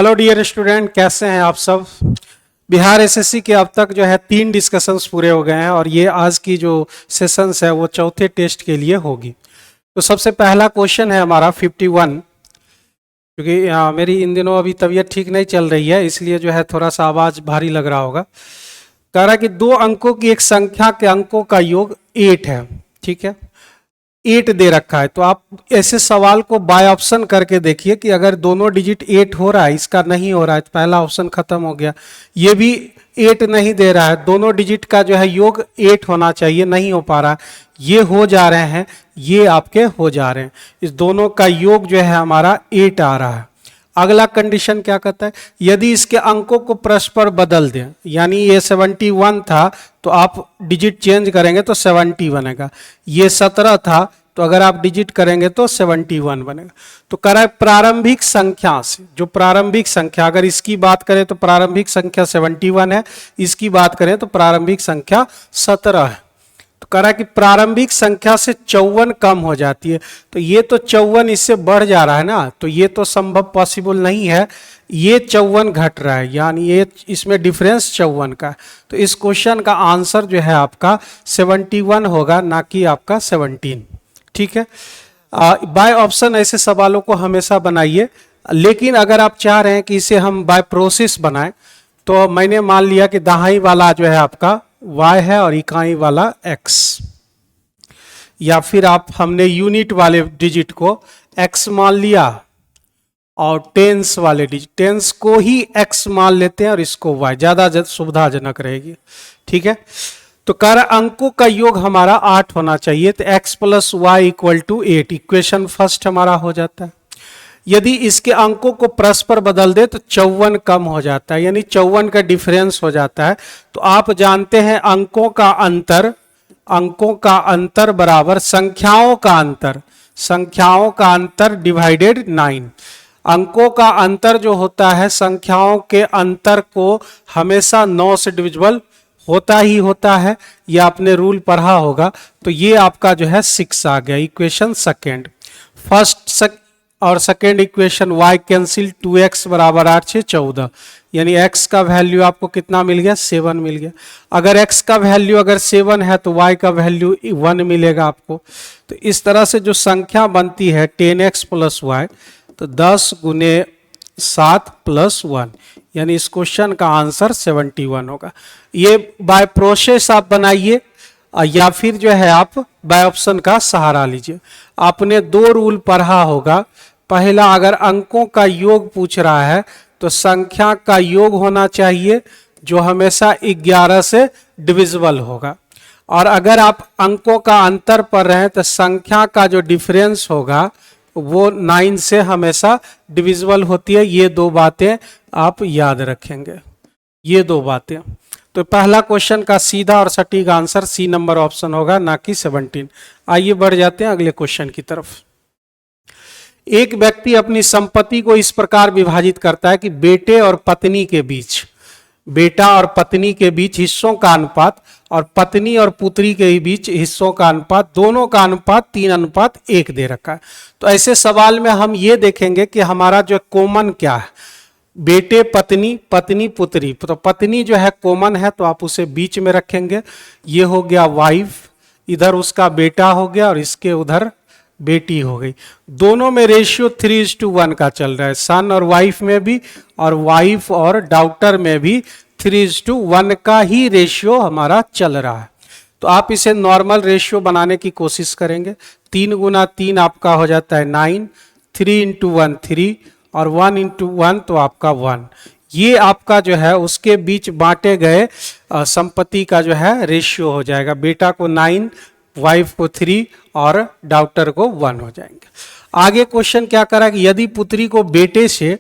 Hello dear student, कैसे हैं आप सब। बिहार एसएससी के अब तक जो है 3 डिस्कशंस पूरे हो गए हैं और ये आज की जो सेशंस है वो चौथे टेस्ट के लिए होगी। तो सबसे पहला क्वेश्चन है हमारा 51, क्योंकि मेरी इन दिनों अभी तबीयत ठीक नहीं चल रही है, इसलिए जो है थोड़ा सा आवाज़ भारी लग रहा होगा। कह रहा है कि 2 अंकों की एक संख्या के अंकों का योग 8 है। ठीक है, 8 दे रखा है, तो आप ऐसे सवाल को बाय ऑप्शन करके देखिए कि अगर दोनों डिजिट 8 हो रहा है, इसका नहीं हो रहा है, तो पहला ऑप्शन खत्म हो गया। ये भी 8 नहीं दे रहा है, दोनों डिजिट का जो है योग 8 होना चाहिए, नहीं हो पा रहा है। ये हो जा रहे हैं, ये आपके हो जा रहे हैं, इस दोनों का योग जो है हमारा 8 आ रहा है। अगला कंडीशन क्या कहता है, यदि इसके अंकों को परस्पर बदल दें, यानी ये 71 था तो आप डिजिट चेंज करेंगे तो 70 बनेगा, ये 17 था तो अगर आप डिजिट करेंगे तो 71 बनेगा। तो कह रहा है प्रारंभिक संख्या से, जो प्रारंभिक संख्या, अगर इसकी बात करें तो प्रारंभिक संख्या 71 है, इसकी बात करें तो प्रारंभिक संख्या 17 है। तो कह रहा है कि प्रारंभिक संख्या से 54 कम हो जाती है, तो ये तो 54 इससे बढ़ जा रहा है ना, तो ये तो संभव पॉसिबल नहीं है, ये 54 घट रहा है, यानी ये इसमें डिफरेंस 54 का है। तो इस क्वेश्चन का आंसर जो है आपका 71 होगा, ना कि आपका 17। ठीक है, बाय ऑप्शन ऐसे सवालों को हमेशा बनाइए, लेकिन अगर आप चाह रहे हैं कि इसे हम बाय प्रोसेस बनाएं, तो मैंने मान लिया कि दहाई वाला जो है आपका y है और इकाई वाला x, या फिर आप हमने यूनिट वाले डिजिट को x मान लिया और टेंस वाले डिजिट, टेंस को ही x मान लेते हैं और इसको y, ज्यादा सुविधाजनक रहेगी। ठीक है, तो कह रहा अंकों का योग हमारा 8 होना चाहिए, तो x plus Y equal to 8, equation first हमारा हो जाता है। यदि इसके अंकों को परस्पर बदल दे तो 54 कम हो जाता है, यानी 54 का डिफरेंस हो जाता है। तो आप जानते हैं अंकों का अंतर बराबर संख्याओं का अंतर डिवाइडेड 9। अंकों का अंतर जो होता है, संख्याओं के अंतर को हमेशा 9 से डिविजिबल होता ही होता है, यह आपने रूल पढ़ा होगा। तो ये आपका जो है 6 आ गया, इक्वेशन सेकेंड। फर्स्ट और second equation y cancel, 2x बराबर 8 से 14, यानी x का वैल्यू आपको कितना मिल गया, 7 मिल गया। अगर x का वैल्यू अगर 7 है तो y का वैल्यू 1 मिलेगा आपको। तो इस तरह से जो संख्या बनती है 10x प्लस y, तो 10 गुने 7 प्लस 1, यानी इस क्वेश्चन का आंसर 71 होगा। ये बाय प्रोसेस आप बनाइए या फिर जो है आप बाय ऑप्शन का सहारा लीजिए। आपने 2 रूल पढ़ा होगा। पहला, अगर अंकों का योग पूछ रहा है तो संख्या का योग होना चाहिए जो हमेशा 11 से डिविजिबल होगा, और अगर आप अंकों का अंतर पढ़ रहे हैं तो संख्या का जो डिफरेंस होगा वो 9 से हमेशा डिविजिबल होती है। ये 2 बातें आप याद रखेंगे, ये 2 बातें। तो पहला क्वेश्चन का सीधा और सटीक आंसर सी नंबर ऑप्शन होगा, ना कि 17। आइए बढ़ जाते हैं अगले क्वेश्चन की तरफ। एक व्यक्ति अपनी संपत्ति को इस प्रकार विभाजित करता है कि बेटा और पत्नी के बीच हिस्सों का अनुपात और पत्नी और पुत्री के बीच हिस्सों का अनुपात, दोनों का अनुपात 3:1 दे रखा है। तो ऐसे सवाल में हम ये देखेंगे कि हमारा जो कॉमन क्या है, बेटे पत्नी, पत्नी पुत्री। तो पत्नी जो है कॉमन है तो आप उसे बीच में रखेंगे, ये हो गया वाइफ, इधर उसका बेटा हो गया और इसके उधर बेटी हो गई। दोनों में रेशियो 3:1 का चल रहा है, सन और वाइफ में भी और वाइफ और डॉटर में भी 3:1 का ही रेशियो हमारा चल रहा है। तो आप इसे नॉर्मल रेशियो बनाने की कोशिश करेंगे। 3 गुना 3 आपका हो जाता है 9, 3 इंटू 1 3 और 1 इंटू 1 तो आपका 1। ये आपका जो है उसके बीच बांटे गए संपत्ति का जो है रेशियो हो जाएगा। बेटा को 9, वाइफ को 3 और डॉटर को 1 हो जाएंगे। आगे क्वेश्चन क्या करा कि यदि पुत्री को बेटे से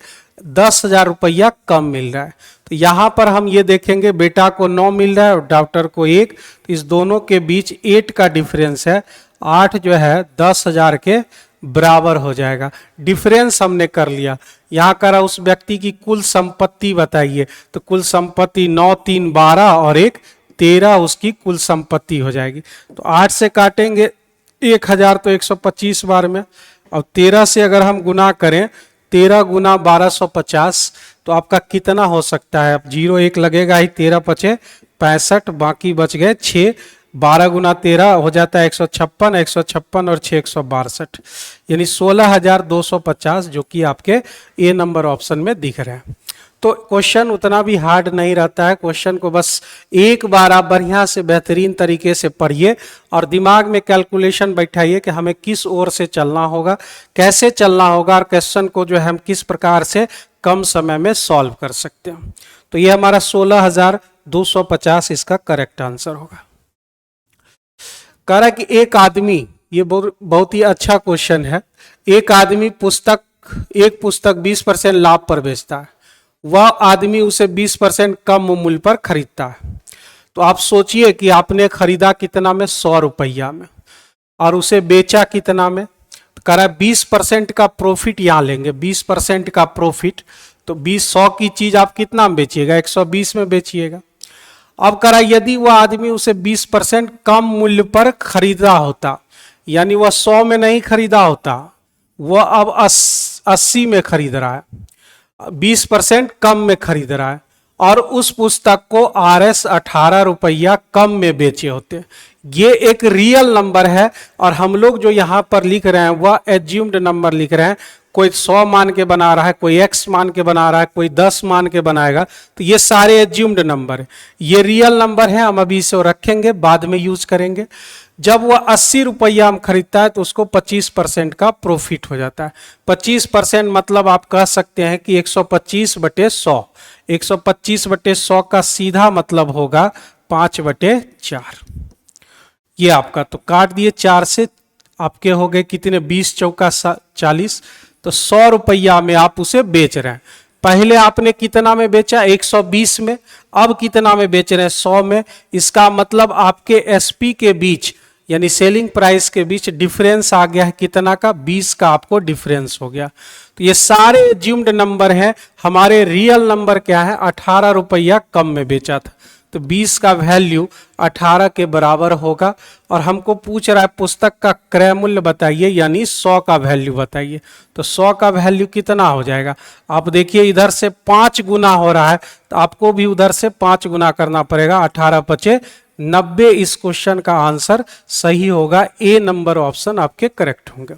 10,000 रुपया कम मिल रहा है, तो यहां पर हम ये देखेंगे बेटा को 9 मिल रहा है और डॉटर को 1, तो इस दोनों के बीच 8 का डिफरेंस है। 8 जो है 10,000 के बराबर हो जाएगा। डिफरेंस हमने कर लिया। यहाँ करा उस व्यक्ति की कुल संपत्ति बताइए, तो कुल संपत्ति 9 3 12 और 1 13 उसकी कुल संपत्ति हो जाएगी। तो 8 से काटेंगे 1000 तो 125 बार में, और 13 से अगर हम गुना करें 13 गुना 1250, तो आपका कितना हो सकता है? अब 0 1 लगेगा ही, 13 पचे 65, बाकी बच गए 6, 12 गुना 13 हो जाता है 156, 156 और 6 162, यानी 16,250, जो कि आपके ए नंबर ऑप्शन में दिख रहे हैं। तो क्वेश्चन उतना भी हार्ड नहीं रहता है, क्वेश्चन को बस एक बार आप बढ़िया से बेहतरीन तरीके से पढ़िए और दिमाग में कैलकुलेशन बैठाइए कि हमें किस ओर से चलना होगा, कैसे चलना होगा, और क्वेश्चन को जो है हम किस प्रकार से कम समय में सॉल्व कर सकते हैं। तो ये हमारा 16,250 इसका करेक्ट आंसर होगा। कह रहा है कि एक आदमी, ये बहुत ही अच्छा क्वेश्चन है, एक आदमी एक पुस्तक 20% लाभ पर बेचता है, वह आदमी उसे 20% कम मूल्य पर खरीदता है। तो आप सोचिए कि आपने खरीदा कितना में? 100 रुपया में, और उसे बेचा कितना में? कह रहा है 20% का प्रॉफिट यहां लेंगे, 20% का प्रॉफिट, तो 100 की चीज आप कितना में बेचिएगा? 120 में बेचिएगा। अब कह रहा है यदि वह आदमी उसे 20% कम मूल्य पर खरीदा होता, यानी वह 100 में नहीं खरीदा होता, वह अब 80 में खरीद रहा है, 20% कम में खरीद रहा है, और उस पुस्तक को RS 18 रुपया कम में बेचे होते। ये एक रियल नंबर है, और हम लोग जो यहाँ पर लिख रहे हैं वह एज्यूम्ड नंबर लिख रहे हैं। कोई 100 मान के बना रहा है, कोई X मान के बना रहा है, कोई 10 मान के बनाएगा, तो ये सारे एज्यूम्ड नंबर है, ये रियल नंबर है। हम अभी इसे रखेंगे, बाद में यूज करेंगे। जब वह 80 रुपया में खरीदता है तो उसको 25% का प्रॉफिट हो जाता है। 25% मतलब आप कह सकते हैं कि 125/100, 125/100 का सीधा मतलब होगा 5/4। ये आपका तो काट दिए 4 से, आपके हो गए कितने? 20 चौका 40, तो 100 रुपया में आप उसे बेच रहे हैं। पहले आपने कितना में बेचा? 120 में, अब कितना में बेच रहे हैं? 100 में। इसका मतलब आपके एसपी के बीच, यानी सेलिंग प्राइस के बीच डिफरेंस आ गया है कितना का? 20 का आपको डिफरेंस हो गया। तो ये सारे एज्यूम्ड नंबर हैं। हमारे रियल नंबर क्या है? 18 रुपया कम में बेचा था, तो 20 का वैल्यू 18 के बराबर होगा। और हमको पूछ रहा है पुस्तक का क्रय मूल्य बताइए, यानी 100 का वैल्यू बताइए। तो 100 का वैल्यू कितना हो जाएगा? आप देखिए इधर से 5 गुना हो रहा है, तो आपको भी उधर से 5 गुना करना पड़ेगा। 18 पचे 90, इस क्वेश्चन का आंसर सही होगा। ए नंबर ऑप्शन आपके करेक्ट होंगे।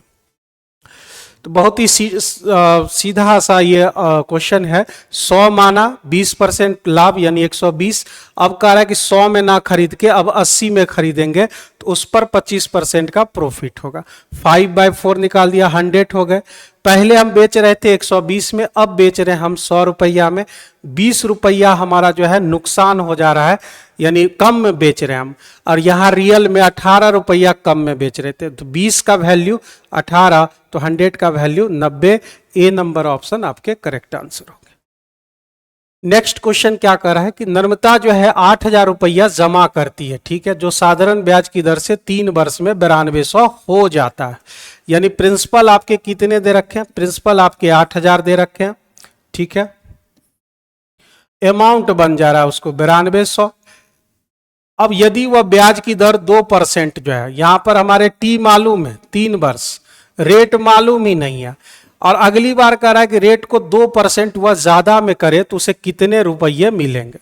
तो बहुत ही सीधा सा ये क्वेश्चन है। 100 माना, 20% लाभ यानी 120। अब कह रहा है कि 100 में ना खरीद के अब 80 में खरीदेंगे, तो उस पर 25% का प्रॉफिट होगा। 5/4 निकाल दिया, 100 हो गए। पहले हम बेच रहे थे 120 में, अब बेच रहे हैं हम 100 रुपया में। 20 रुपया हमारा जो है नुकसान हो जा रहा है, यानी कम में बेच रहे हैं हम। और यहाँ रियल में 18 रुपया कम में बेच रहे थे, तो 20 का वैल्यू 18, तो 100 का वैल्यू 90। ए नंबर ऑप्शन आपके करेक्ट आंसर होंगे। नेक्स्ट क्वेश्चन क्या कर रहा है कि नम्रता जो है 8,000 रुपया जमा करती है, ठीक है, जो साधारण ब्याज की दर से 3 वर्ष में 9200 हो जाता है। यानी प्रिंसिपल आपके कितने दे रखे हैं? प्रिंसिपल आपके 8,000 दे रखे हैं, ठीक है। अमाउंट बन जा रहा है उसको 9200। अब यदि वह ब्याज की दर 2% जो है, यहां पर हमारे टी मालूम है 3 वर्ष, रेट मालूम ही नहीं है। और अगली बार कह रहा है कि रेट को 2% वह ज्यादा में करे तो उसे कितने रुपये मिलेंगे।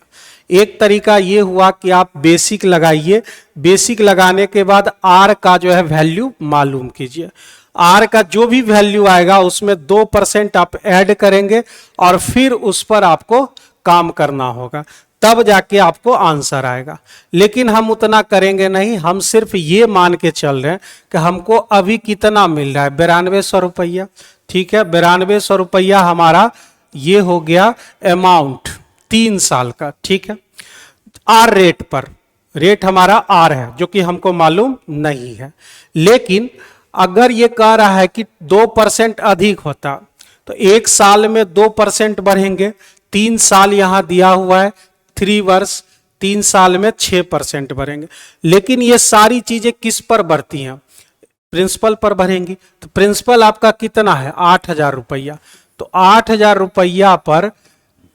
एक तरीका ये हुआ कि आप बेसिक लगाइए, बेसिक लगाने के बाद आर का जो है वैल्यू मालूम कीजिए। आर का जो भी वैल्यू आएगा उसमें 2% आप ऐड करेंगे और फिर उस पर आपको काम करना होगा, तब जाके आपको आंसर आएगा। लेकिन हम उतना करेंगे नहीं, हम सिर्फ ये मान के चल रहे हैं कि हमको अभी कितना मिल रहा है, 9200 रुपया, ठीक है। 9200 रुपया हमारा ये हो गया अमाउंट 3 साल का, ठीक है। आर रेट पर, रेट हमारा आर है जो कि हमको मालूम नहीं है। लेकिन अगर ये कह रहा है कि 2% अधिक होता तो 1 साल में 2% बढ़ेंगे, 3 साल यहां दिया हुआ है 3 वर्ष, 3 साल में 6% बढ़ेंगे। लेकिन ये सारी चीजें किस पर बढ़ती हैं? प्रिंसिपल पर बढ़ेंगी। तो प्रिंसिपल आपका कितना है? 8,000 रुपया। तो 8,000 रुपया पर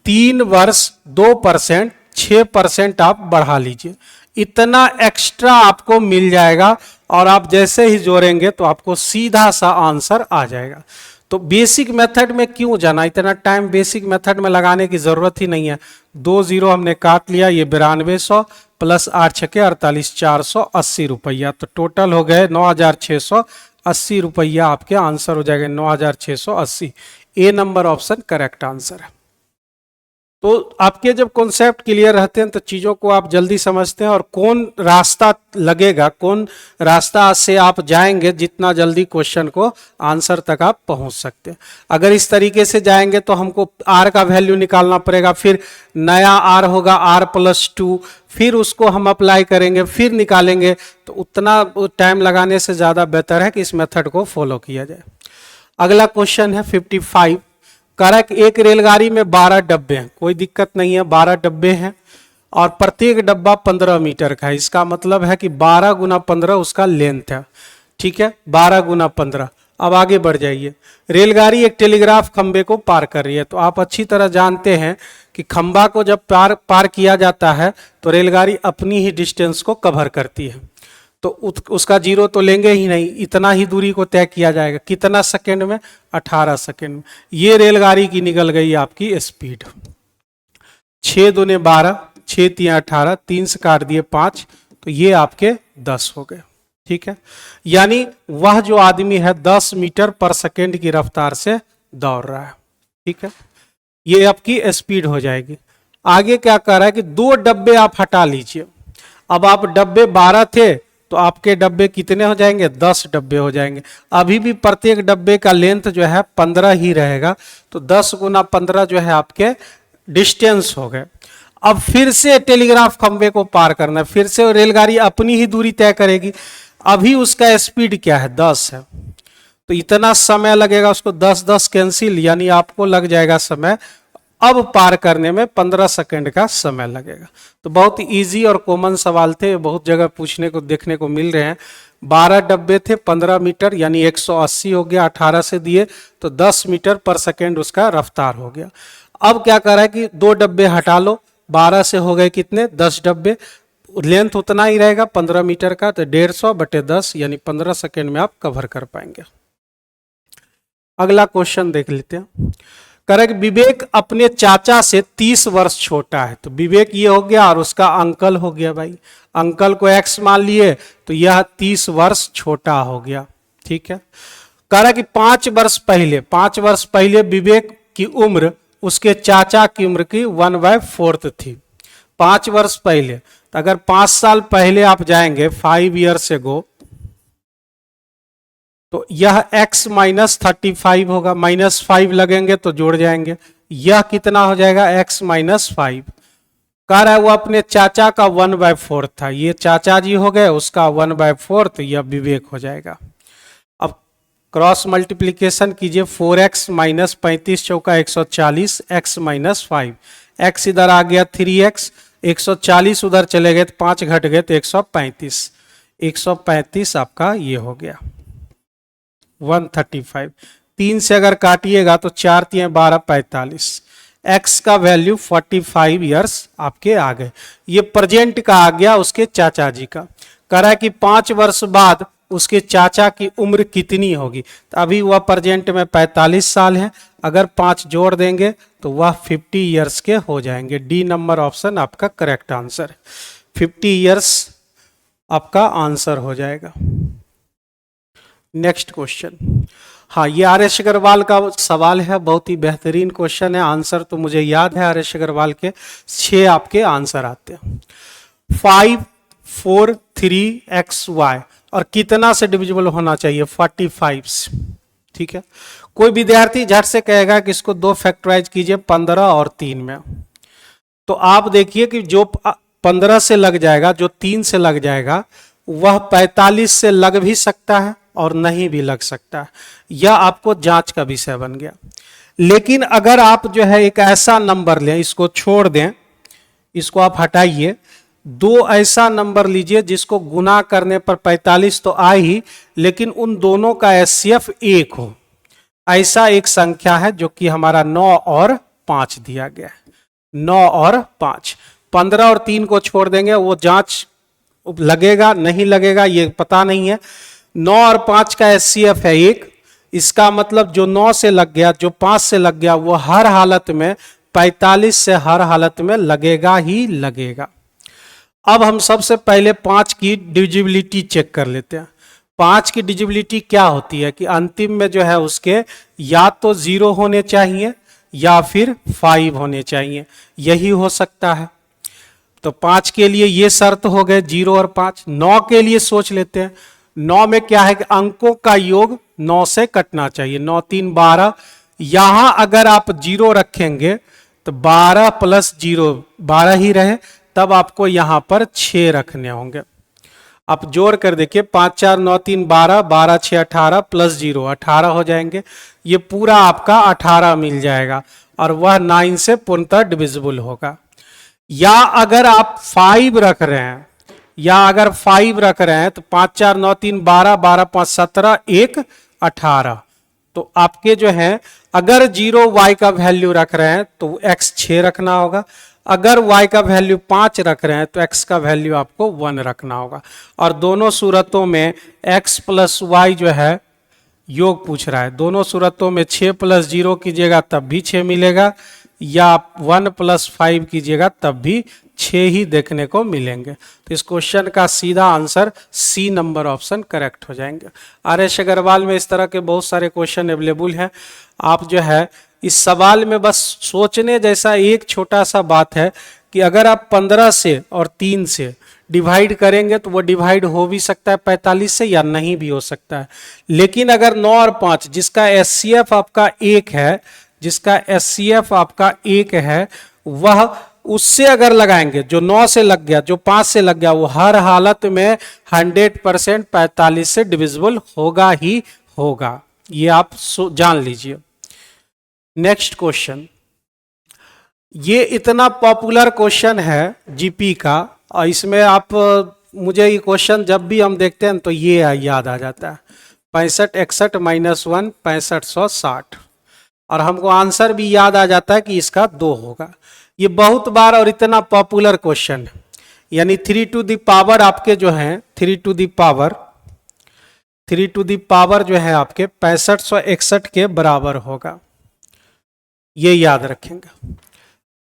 3 वर्ष 2%, 6% आप बढ़ा लीजिए, इतना एक्स्ट्रा आपको मिल जाएगा। और आप जैसे ही जोड़ेंगे तो आपको सीधा सा आंसर आ जाएगा। तो बेसिक मेथड में क्यों जाना, इतना टाइम बेसिक मेथड में लगाने की जरूरत ही नहीं है। 2 जीरो हमने काट लिया, ये 9200 प्लस 8 छके 48, 480 रुपया, तो टोटल हो गए 9680 रुपया। आपके आंसर हो जाएगा 9680। ए नंबर ऑप्शन करेक्ट आंसर है। तो आपके जब कॉन्सेप्ट क्लियर रहते हैं तो चीज़ों को आप जल्दी समझते हैं और कौन रास्ता लगेगा, कौन रास्ता से आप जाएंगे, जितना जल्दी क्वेश्चन को आंसर तक आप पहुंच सकते हैं। अगर इस तरीके से जाएंगे तो हमको आर का वैल्यू निकालना पड़ेगा, फिर नया आर होगा R+2, फिर उसको हम अप्लाई करेंगे, फिर निकालेंगे, तो उतना टाइम लगाने से ज़्यादा बेहतर है कि इस मेथड को फॉलो किया जाए। अगला क्वेश्चन है 55। करेक्ट, एक रेलगाड़ी में 12 डब्बे हैं, कोई दिक्कत नहीं है, 12 डब्बे हैं और प्रत्येक डब्बा 15 मीटर का है। इसका मतलब है कि 12 गुना 15 उसका लेंथ है। ठीक है, 12 गुना 15। अब आगे बढ़ जाइए। रेलगाड़ी एक टेलीग्राफ खंबे को पार कर रही है, तो आप अच्छी तरह जानते हैं कि खंबा को जब पार किया जाता है तो रेलगाड़ी अपनी ही डिस्टेंस को कवर करती है, तो उसका जीरो तो लेंगे ही नहीं, इतना ही दूरी को तय किया जाएगा। कितना सेकंड में? 18 सेकंड में। ये रेलगाड़ी की निकल गई आपकी स्पीड। 6 दूने 12, 6 3 18, 3 से काट दिए 5, तो ये आपके 10 हो गए। ठीक है, यानी वह जो आदमी है 10 मीटर पर सेकंड की रफ्तार से दौड़ रहा है। ठीक है, ये आपकी स्पीड हो जाएगी। आगे क्या कर रहा है कि 2 डब्बे आप हटा लीजिए। अब आप डब्बे 12 थे तो आपके डब्बे कितने हो जाएंगे? 10 डब्बे हो जाएंगे। अभी भी प्रत्येक डब्बे का लेंथ जो है 15 ही रहेगा, तो 10 गुना 15 जो है आपके डिस्टेंस हो गए। अब फिर से टेलीग्राफ खंबे को पार करना है, फिर से रेलगाड़ी अपनी ही दूरी तय करेगी। अभी उसका स्पीड क्या है? 10 है, तो इतना समय लगेगा उसको। 10 कैंसिल, यानी आपको लग जाएगा समय अब पार करने में 15 सेकंड का समय लगेगा। तो बहुत इजी और कॉमन सवाल थे, बहुत जगह पूछने को देखने को मिल रहे हैं। 12 डब्बे थे, 15 मीटर यानी 180 हो गया, 18 से दिए तो 10 मीटर पर सेकंड उसका रफ्तार हो गया। अब क्या कर रहा है कि 2 डब्बे हटा लो, 12 से हो गए कितने? 10 डब्बे। लेंथ उतना ही रहेगा 15 मीटर का, तो 150/10 यानी 15 सेकंड में आप कवर कर पाएंगे। अगला क्वेश्चन देख लेते हैं। करेक्ट, विवेक अपने चाचा से 30 वर्ष छोटा है, तो विवेक ये हो गया और उसका अंकल हो गया। भाई अंकल को x मान लिए तो यह 30 वर्ष छोटा हो गया। ठीक है, कह रहा कि 5 वर्ष पहले विवेक की उम्र उसके चाचा की उम्र की 1/4 थी। 5 वर्ष पहले, तो अगर 5 साल पहले आप जाएंगे, 5 ईयर्स एगो, तो यह x - 35 होगा। -5 लगेंगे तो जोड़ जाएंगे, यह कितना हो जाएगा? x - 5। कह रहा है वो अपने चाचा का 1/4 था, ये चाचा जी हो गए, उसका 1/4, तो यह विवेक हो जाएगा। अब क्रॉस मल्टीप्लीकेशन कीजिए, 4x - 35 चौका 140, x - 5, x इधर आ गया 3x, 140 उधर चले गए तो 5 घट गए तो 135, 135 आपका ये हो गया 135। 3 से अगर काटिएगा तो 4 3 12 45, x का वैल्यू 45 ईयर्स आपके आ गए। ये प्रेजेंट का आ गया उसके चाचा जी का। कह रहा है कि 5 वर्ष बाद उसके चाचा की उम्र कितनी होगी, तो अभी वह प्रेजेंट में 45 साल है, अगर 5 जोड़ देंगे तो वह 50 ईयर्स के हो जाएंगे। डी नंबर ऑप्शन आपका करेक्ट आंसर है, 50 ईयर्स आपका आंसर हो जाएगा। नेक्स्ट क्वेश्चन, हाँ ये आर.एस. अग्रवाल का सवाल है, बहुत ही बेहतरीन क्वेश्चन है। आंसर तो मुझे याद है, आर.एस. अग्रवाल के 6 आपके आंसर आते हैं। 5 4 3 XY और कितना से डिविजिबल होना चाहिए? 45 से। ठीक है, कोई विद्यार्थी झट से कहेगा कि इसको 2 फैक्टराइज कीजिए 15 और 3 में, तो आप देखिए कि जो 15 से लग जाएगा, जो 3 से लग जाएगा, वह 45 से लग भी सकता है और नहीं भी लग सकता है। यह आपको जांच का विषय बन गया। लेकिन अगर आप जो है एक ऐसा नंबर लें, इसको छोड़ दें, इसको आप हटाइए, 2 ऐसा नंबर लीजिए जिसको गुना करने पर 45 तो आए ही, लेकिन उन दोनों का HCF 1 हो। ऐसा एक संख्या है जो कि हमारा 9 और 5 दिया गया है। 9 और 5, 15 और 3 को छोड़ देंगे, वो जांच लगेगा नहीं लगेगा ये पता नहीं है। 9 और 5 का HCF है 1, इसका मतलब जो 9 से लग गया, जो 5 से लग गया, वो हर हालत में 45 से हर हालत में लगेगा ही लगेगा। अब हम सबसे पहले 5 की डिविजिबिलिटी चेक कर लेते हैं। 5 की डिविजिबिलिटी क्या होती है कि अंतिम में जो है उसके या तो 0 होने चाहिए या फिर 5 होने चाहिए, यही हो सकता है। तो 5 के लिए ये शर्त हो गए 0 और 5। 9 के लिए सोच लेते हैं। 9 में क्या है कि अंकों का योग 9 से कटना चाहिए, 9 3 12। यहां अगर आप 0 रखेंगे तो 12 प्लस 0 12 ही रहे, तब आपको यहां पर 6 रखने होंगे। आप जोड़ कर देखिए, 5 4 9 3 12, 12 6 18 प्लस 0 18 हो जाएंगे। ये पूरा आपका 18 मिल जाएगा और वह 9 से पूर्णतः डिविजिबल होगा। या अगर आप 5 रख रहे हैं, तो 5 4 9 3 12, 12 5 17, 1 18। तो आपके जो है अगर 0 y का वैल्यू रख रहे हैं तो x 6 रखना होगा, अगर y का वैल्यू 5 रख रहे हैं तो x का वैल्यू आपको 1 रखना होगा। और दोनों सूरतों में x प्लस y जो है योग पूछ रहा है, दोनों सूरतों में 6 प्लस 0 कीजिएगा तब भी 6 मिलेगा, या 1 प्लस 5 कीजिएगा तब भी 6 ही देखने को मिलेंगे। तो इस क्वेश्चन का सीधा answer C number option correct हो जाएंगे। आर.एस. अग्रवाल में इस तरह के बहुत सारे क्वेश्चन अवेलेबल हैं। आप जो है इस सवाल में बस सोचने जैसा एक छोटा सा बात है कि अगर आप 15 से और 3 से डिवाइड करेंगे तो वो डिवाइड हो भी सकता है 45 से, या नहीं भी हो सकता है। लेकिन अगर 9 और 5 जिसका एचसीएफ आपका 1 है, जिसका एचसीएफ आपका 1 है, वह उससे अगर लगाएंगे, जो 9 से लग गया, जो 5 से लग गया, वो हर हालत में 100% 45 से डिविजिबल होगा ही होगा। ये आप जान लीजिए। नेक्स्ट क्वेश्चन, ये इतना पॉपुलर क्वेश्चन है जीपी का, और इसमें आप मुझे ये क्वेश्चन जब भी हम देखते हैं तो ये याद आ जाता है 65 61 -1 6560, और हमको आंसर भी याद आ जाता है कि इसका 2 होगा। ये बहुत बार और इतना पॉपुलर क्वेश्चन है, यानी 3 टू द पावर आपके जो हैं 3 टू द पावर जो है आपके 6561 के बराबर होगा, ये याद रखेंगे।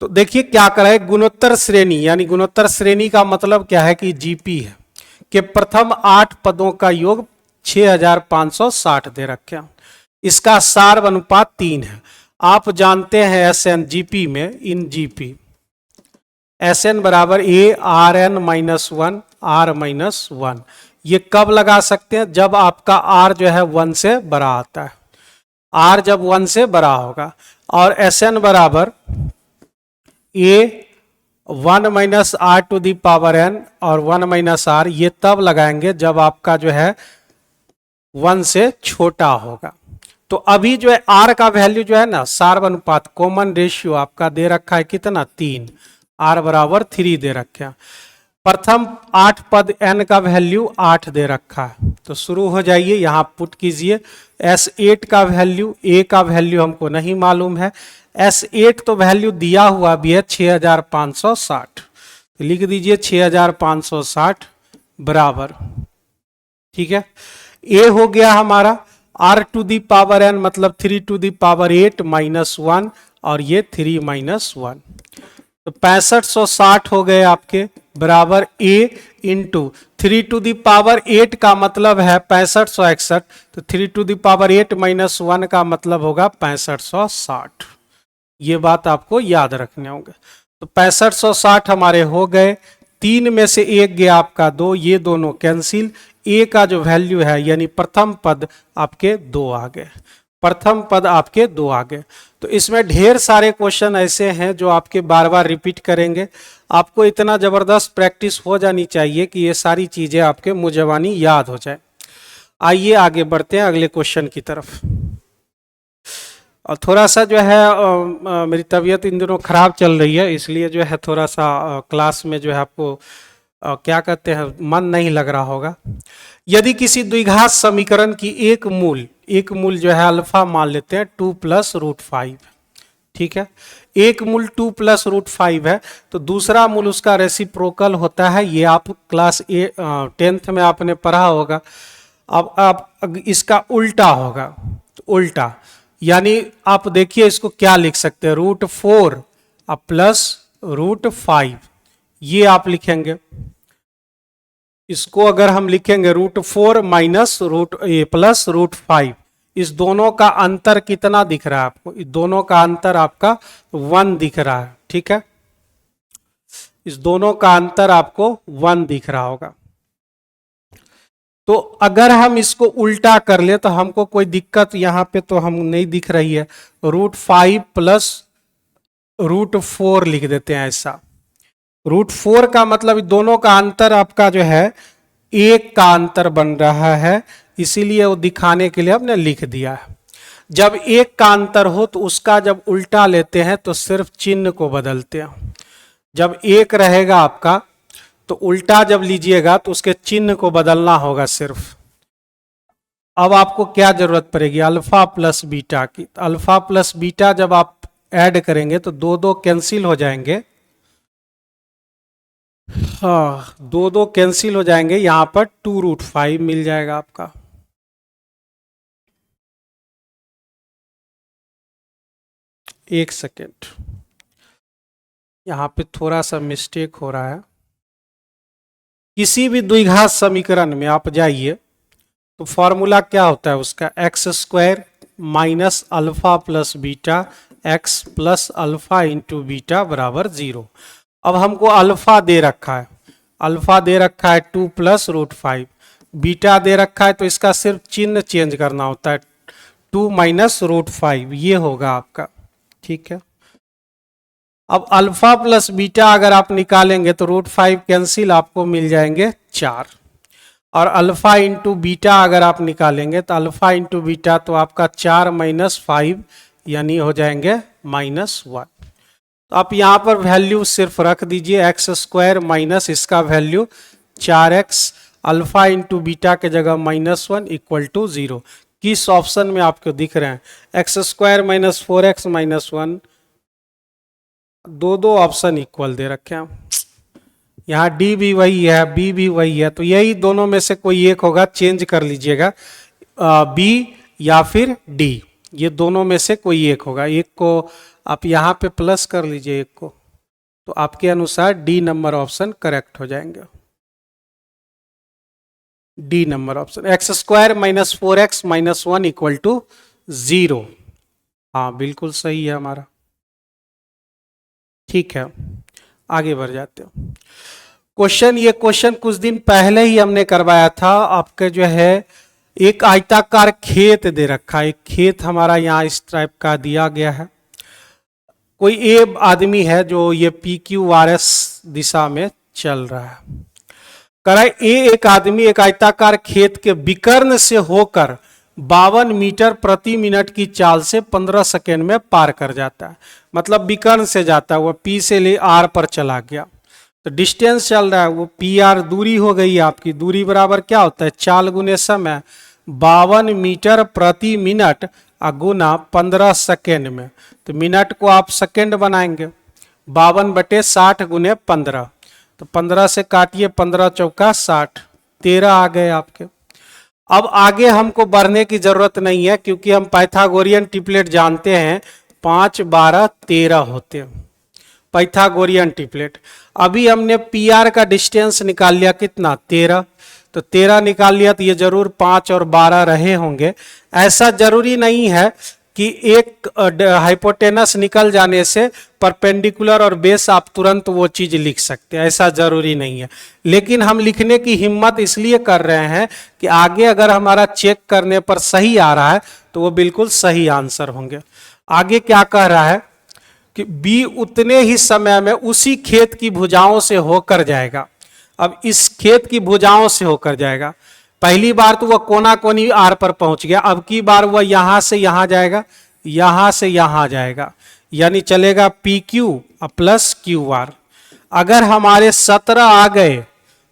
तो देखिए क्या कराए, गुणोत्तर श्रेणी, यानी गुणोत्तर श्रेणी का मतलब क्या है कि जीपी है कि प्रथम 8 पदों का योग 6560 दे रखे हैं। इसका सार्व अनुपात 3 है। आप जानते हैं एसएन जीपी में, इन जीपी एसएन बराबर ए आर एन -1 आर -1। ये कब लगा सकते हैं, जब आपका आर जो है 1 से बड़ा आता है, आर जब 1 से बड़ा होगा। और एसएन बराबर A 1 - R to the power N और 1 - आर, ये तब लगाएंगे जब आपका जो है 1 से छोटा होगा। तो अभी जो है आर का वैल्यू जो है ना, सार्व अनुपात कॉमन रेशियो आपका दे रखा है कितना, 3, आर बराबर 3 दे रखे हैं। प्रथम 8 पद एन का वैल्यू 8 दे रखा है, तो शुरू हो जाइए, यहाँ पुट कीजिए। S8 का वैल्यू, ए का वैल्यू हमको नहीं मालूम है, S8 तो वैल्यू दिया हुआ भी है 6560, लिख दीजिए 6560 बराबर, ठीक है। ए हो गया हमारा r to the power n मतलब 3 टू दी पावर 8 -1, और ये 3 -1, तो 6560 हो गए आपके, बराबर a into 3 to the power 8 का मतलब है 6561, तो 3 टू दी पावर 8 -1 का मतलब होगा 6560। ये बात आपको याद रखने होंगे। तो 6560 हमारे हो गए, 3 में से 1 गया आपका 2, ये दोनों कैंसिल, ए का जो वैल्यू है यानी प्रथम पद आपके 2 आ गए, प्रथम पद आपके 2 आ गए। तो इसमें ढेर सारे क्वेश्चन ऐसे हैं जो आपके बार बार रिपीट करेंगे। आपको इतना जबरदस्त प्रैक्टिस हो जानी चाहिए कि ये सारी चीजें आपके मुंह-ज़बानी याद हो जाए। आइए आगे बढ़ते हैं अगले क्वेश्चन की तरफ। और थोड़ा सा जो है मेरी तबीयत इन दिनों खराब चल रही है, इसलिए जो है थोड़ा सा क्लास में जो है आपको क्या कहते हैं, मन नहीं लग रहा होगा। यदि किसी द्विघात समीकरण की एक मूल जो है अल्फा मान लेते हैं 2 + √5, ठीक है, एक मूल 2 + √5 है, तो दूसरा मूल उसका रेसिप्रोकल होता है। ये आप क्लास 10th में आपने पढ़ा होगा। अब आप इसका उल्टा होगा, उल्टा, यानी आप देखिए इसको क्या लिख सकते हैं, √4 प्लस √5, ये आप लिखेंगे। इसको अगर हम लिखेंगे √4 माइनस प्लस √5, इस दोनों का अंतर कितना दिख रहा है आपको, इस दोनों का अंतर आपका 1 दिख रहा है, ठीक है, इस दोनों का अंतर आपको 1 दिख रहा होगा। तो अगर हम इसको उल्टा कर ले तो हमको कोई दिक्कत यहां पे तो हम नहीं दिख रही है, √5 प्लस √4 लिख देते हैं ऐसा। √4 का मतलब दोनों का अंतर आपका जो है 1 का अंतर बन रहा है, इसीलिए वो दिखाने के लिए हमने लिख दिया है। जब 1 का अंतर हो तो उसका जब उल्टा लेते हैं तो सिर्फ चिन्ह को बदलते हैं। जब 1 रहेगा आपका तो उल्टा जब लीजिएगा तो उसके चिन्ह को बदलना होगा सिर्फ। अब आपको क्या जरूरत पड़ेगी, अल्फा प्लस बीटा की। अल्फा प्लस बीटा जब आप ऐड करेंगे तो 2 कैंसिल हो जाएंगे, हाँ 2 कैंसिल हो जाएंगे, यहां पर 2√5 मिल जाएगा आपका। एक सेकेंड, यहां पे थोड़ा सा मिस्टेक हो रहा है। किसी भी द्विघात समीकरण में आप जाइए तो फॉर्मूला क्या होता है उसका, x² minus alpha plus beta x plus alpha into beta बराबर 0। अब हमको अल्फा दे रखा है, अल्फा दे रखा है 2 प्लस √5, बीटा दे रखा है तो इसका सिर्फ चिन्ह चेंज करना होता है, 2 माइनस √5 ये होगा आपका, ठीक है। अब अल्फा प्लस बीटा अगर आप निकालेंगे तो √5 कैंसिल, आपको मिल जाएंगे 4, और अल्फा इंटू बीटा अगर आप निकालेंगे तो अल्फा इंटू बीटा तो आपका 4 माइनस 5 यानी हो जाएंगे -1। तो आप यहां पर वैल्यू सिर्फ रख दीजिए x² माइनस इसका value 4x, alpha into beta के जगह -1 इक्वल टू 0। किस ऑप्शन में आपको दिख रहे हैं, x² minus 4x minus 1, 2 option equal दे रखे हैं। यहाँ डी भी वही है, बी भी वही है, तो यही दोनों में से कोई एक होगा, चेंज कर लीजिएगा, बी या फिर डी, ये दोनों में से कोई एक होगा। एक को आप यहाँ पे प्लस कर लीजिए एक को, तो आपके अनुसार डी नंबर ऑप्शन करेक्ट हो जाएंगे। D number option, x² minus 4x minus 1 equal to 0, हाँ बिल्कुल सही है हमारा, ठीक है। आगे बढ़ जाते हैं। क्वेश्चन, ये क्वेश्चन कुछ दिन पहले ही हमने करवाया था। आपके जो है एक आयताकार खेत दे रखा है, एक खेत हमारा यहाँ इस टाइप का दिया गया है। कोई ए आदमी है जो ये PQRS दिशा में चल रहा है। कह रहा है एक आदमी एक आयताकार खेत के विकर्ण से होकर 52 मीटर प्रति मिनट की चाल से 15 सेकेंड में पार कर जाता है। मतलब विकर्ण से जाता है, वो P से ले R पर चला गया, तो डिस्टेंस चल रहा है, वो PR दूरी हो गई आपकी। दूरी बराबर क्या होता है, चाल गुने समय, 52 मीटर प्रति मिनट गुना 15 सेकेंड में। तो मिनट को आप सेकेंड बनाएंगे, 52/60 गुने 15, तो 15 से काटिए, 15 चौका 60, 13 आ गए आपके। अब आगे हमको बढ़ने की जरूरत नहीं है, क्योंकि हम पाइथागोरियन ट्रिपलेट जानते हैं, 5, 12, 13 होते हैं पाइथागोरियन ट्रिपलेट। अभी हमने PR का डिस्टेंस निकाल लिया, कितना, 13, तो 13 निकाल लिया, तो ये जरूर 5 और 12 रहे होंगे। ऐसा जरूरी नहीं है कि एक हाइपोटेनस निकल जाने से परपेंडिकुलर और बेस आप तुरंत वो चीज लिख सकते हैं, ऐसा जरूरी नहीं है। लेकिन हम लिखने की हिम्मत इसलिए कर रहे हैं कि आगे अगर हमारा चेक करने पर सही आ रहा है तो वो बिल्कुल सही आंसर होंगे। आगे क्या कह रहा है कि B उतने ही समय में उसी खेत की भुजाओं से होकर जाएगा। अब इस खेत की भुजाओं से होकर जाएगा, पहली बार तो वह कोना कोनी R पर पहुंच गया, अब की बार वह यहां से यहां जाएगा, यहां से यहां जाएगा, यानी चलेगा PQ प्लस QR। अगर हमारे 17 आ गए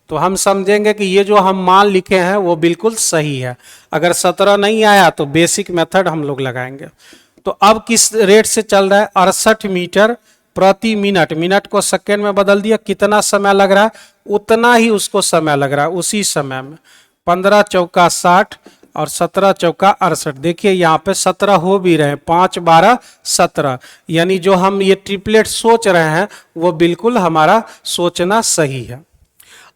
तो हम समझेंगे कि ये जो हम मान लिखे हैं वो बिल्कुल सही है। अगर 17 नहीं आया तो बेसिक मेथड हम लोग लगाएंगे। तो अब किस रेट से चल रहा है, 68 मीटर प्रति मिनट, मिनट को सेकेंड में बदल दिया, कितना समय लग रहा है, उतना ही उसको समय लग रहा है, उसी समय में 15 चौका 60 और 17 चौका 68। देखिए यहाँ पे 17 हो भी रहे हैं, 5 12 17, यानी जो हम ये ट्रिपलेट सोच रहे हैं वो बिल्कुल हमारा सोचना सही है।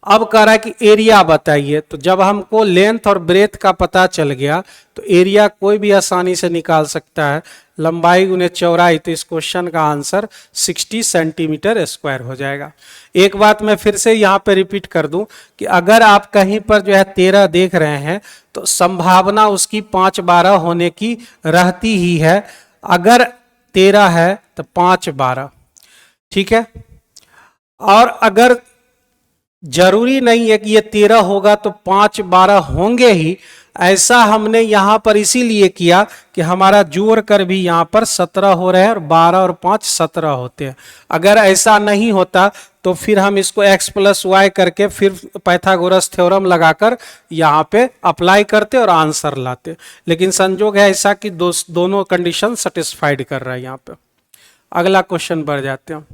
अब कह रहा है कि एरिया बताइए, तो जब हमको लेंथ और ब्रेथ का पता चल गया तो एरिया कोई भी आसानी से निकाल सकता है, लंबाई गुने चौड़ाई, तो इस क्वेश्चन का आंसर 60 सेंटीमीटर स्क्वायर हो जाएगा। एक बात मैं फिर से यहाँ पे रिपीट कर दूं कि अगर आप कहीं पर जो है 13 देख रहे हैं तो संभावना उसकी 5 12 होने की रहती ही है। अगर 13 है तो 5 12, ठीक है। और अगर जरूरी नहीं है कि ये 13 होगा तो 5 12 होंगे ही, ऐसा हमने यहां पर इसीलिए किया कि हमारा जोड़ कर भी यहां पर 17 हो रहे हैं और 12 और 5 17 होते हैं। अगर ऐसा नहीं होता तो फिर हम इसको x प्लस वाई करके फिर पाइथागोरस थ्योरम लगाकर यहाँ पे अप्लाई करते और आंसर लाते, लेकिन संजोग है ऐसा कि दोनों कंडीशन सेटिस्फाइड कर रहा है यहाँ पे। अगला क्वेश्चन बढ़ जाते हैं।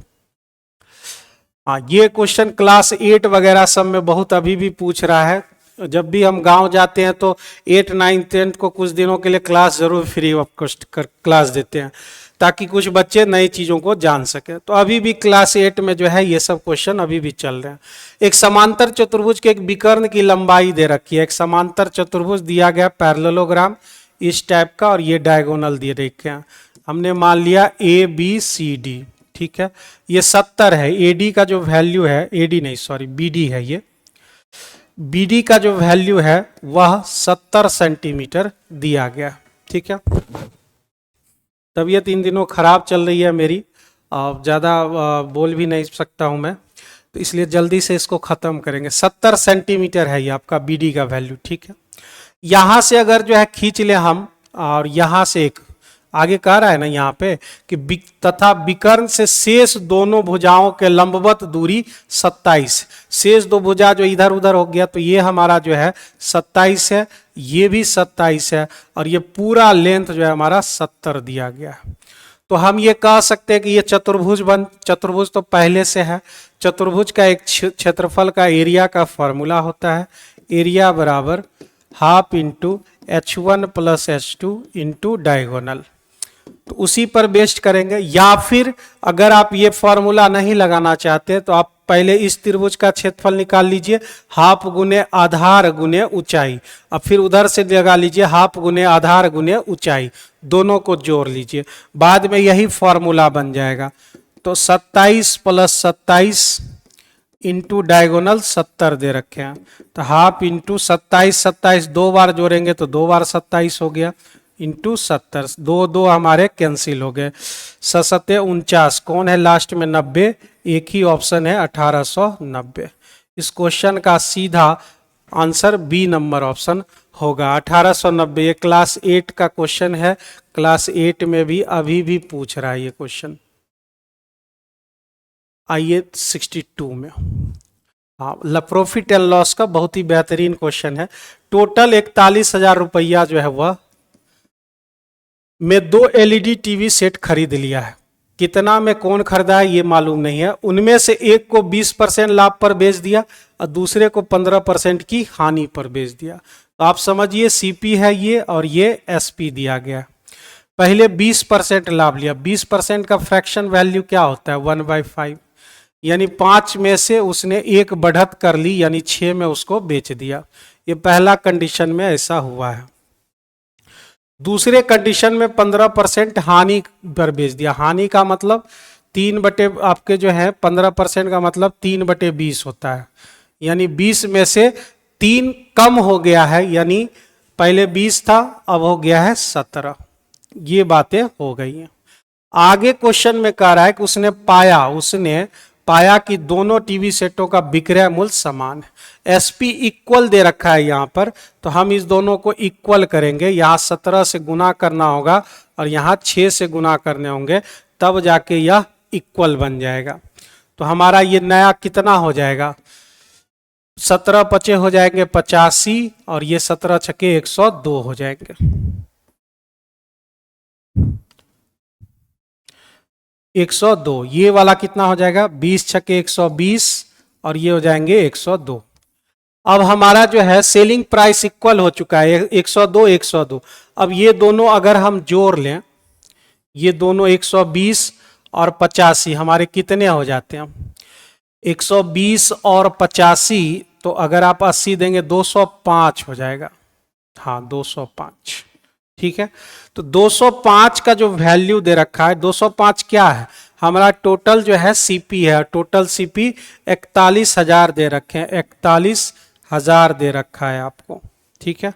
हाँ, ये क्वेश्चन क्लास 8 वगैरह सब में बहुत अभी भी पूछ रहा है। जब भी हम गांव जाते हैं तो 8 9 10 को कुछ दिनों के लिए क्लास जरूर फ्री ऑफ कॉस्ट क्लास देते हैं ताकि कुछ बच्चे नई चीज़ों को जान सके। तो अभी भी क्लास 8 में जो है ये सब क्वेश्चन अभी भी चल रहे हैं। एक समांतर चतुर्भुज के एक विकर्ण की लंबाई दे रखी है। एक समांतर चतुर्भुज दिया गया पैरेललोग्राम इस टाइप का और ये डायगोनल दिए रखे हैं। हमने मान लिया ABCD, ठीक है। ये 70 है। AD का जो वैल्यू है, AD नहीं सॉरी BD है, ये BD का जो वैल्यू है वह 70 सेंटीमीटर दिया गया, ठीक है। तबीयत इन दिनों खराब चल रही है मेरी, ज़्यादा बोल भी नहीं सकता हूँ मैं, तो इसलिए जल्दी से इसको ख़त्म करेंगे। 70 सेंटीमीटर है ये आपका BD का वैल्यू, ठीक है। यहाँ से अगर जो है खींच ले हम, और यहाँ से एक आगे कह रहा है ना यहाँ पे कि तथा विकर्ण से शेष दोनों भुजाओं के लंबवत दूरी 27, शेष दो भुजा जो इधर उधर हो गया तो ये हमारा जो है 27 है, ये भी 27 है, और ये पूरा लेंथ जो है हमारा 70 दिया गया है। तो हम ये कह सकते हैं कि ये चतुर्भुज तो पहले से है। चतुर्भुज का एक क्षेत्रफल का एरिया का फॉर्मूला होता है, एरिया बराबर half into H1 plus H2 into diagonal. तो उसी पर बेस्ड करेंगे, या फिर अगर आप ये फॉर्मूला नहीं लगाना चाहते तो आप पहले इस त्रिभुज का क्षेत्रफल निकाल लीजिए, हाफ गुने आधार गुने ऊंचाई, अब फिर उधर से लगा लीजिए हाफ गुने आधार गुने ऊंचाई, दोनों को जोड़ लीजिए, बाद में यही फॉर्मूला बन जाएगा। तो 27 प्लस 27 इंटू डायगोनल 70 दे रखे हैं, तो हाफ इंटू 27, 27 दो बार जोड़ेंगे तो 2 बार 27 हो गया, इंटू 70, 2 2 हमारे कैंसिल हो गए, 7 49, कौन है लास्ट में 90, एक ही ऑप्शन है 1890। इस क्वेश्चन का सीधा आंसर बी नंबर ऑप्शन होगा 1890। ये क्लास 8 का क्वेश्चन है, क्लास 8 में भी अभी भी पूछ रहा है ये क्वेश्चन। आइए 62 में, हाँ, प्रॉफिट एंड लॉस का बहुत ही बेहतरीन क्वेश्चन है। टोटल 41,000 रुपया जो है वह में 2 LED टीवी सेट खरीद लिया है। कितना में कौन खरीदा है ये मालूम नहीं है। उनमें से एक को 20% लाभ पर बेच दिया और दूसरे को 15% की हानि पर बेच दिया। तो आप समझिए CP है ये और ये SP दिया गया। पहले 20% लाभ लिया, 20% का फ्रैक्शन वैल्यू क्या होता है 1/5, यानी 5 में से उसने एक बढ़त कर ली, यानी 6 में उसको बेच दिया। ये पहला कंडीशन में ऐसा हुआ है। दूसरे कंडीशन में 15% हानि पर बेच दिया। हानि का मतलब 3 बटे आपके जो है 15% का मतलब 3/20 होता है, यानी 20 में से 3 कम हो गया है, यानी पहले 20 था अब हो गया है 17। ये बातें हो गई हैं। आगे क्वेश्चन में कह रहा है कि उसने पाया कि दोनों टीवी सेटों का विक्रय मूल्य समान है। SP इक्वल दे रखा है यहाँ पर, तो हम इस दोनों को इक्वल करेंगे। यहाँ 17 से गुना करना होगा और यहाँ 6 से गुना करने होंगे, तब जाके यह इक्वल बन जाएगा। तो हमारा ये नया कितना हो जाएगा, 17 पचे हो जाएंगे 85 और ये 17 छके 102 हो जाएंगे। 102, ये वाला कितना हो जाएगा 20 छके 120 और ये हो जाएंगे 102। अब हमारा जो है सेलिंग प्राइस इक्वल हो चुका है 102 102। अब ये दोनों अगर हम जोड़ लें, ये दोनों 120 और 85 हमारे कितने हो जाते हैं? 120 और 85, तो अगर आप 80 देंगे 205 हो जाएगा। हाँ 205, ठीक है। तो 205 का जो वैल्यू दे रखा है, 205 क्या है? हमारा टोटल जो है सीपी है, टोटल सीपी 41,000 दे रखे हैं, 41,000 दे रखा है आपको, ठीक है।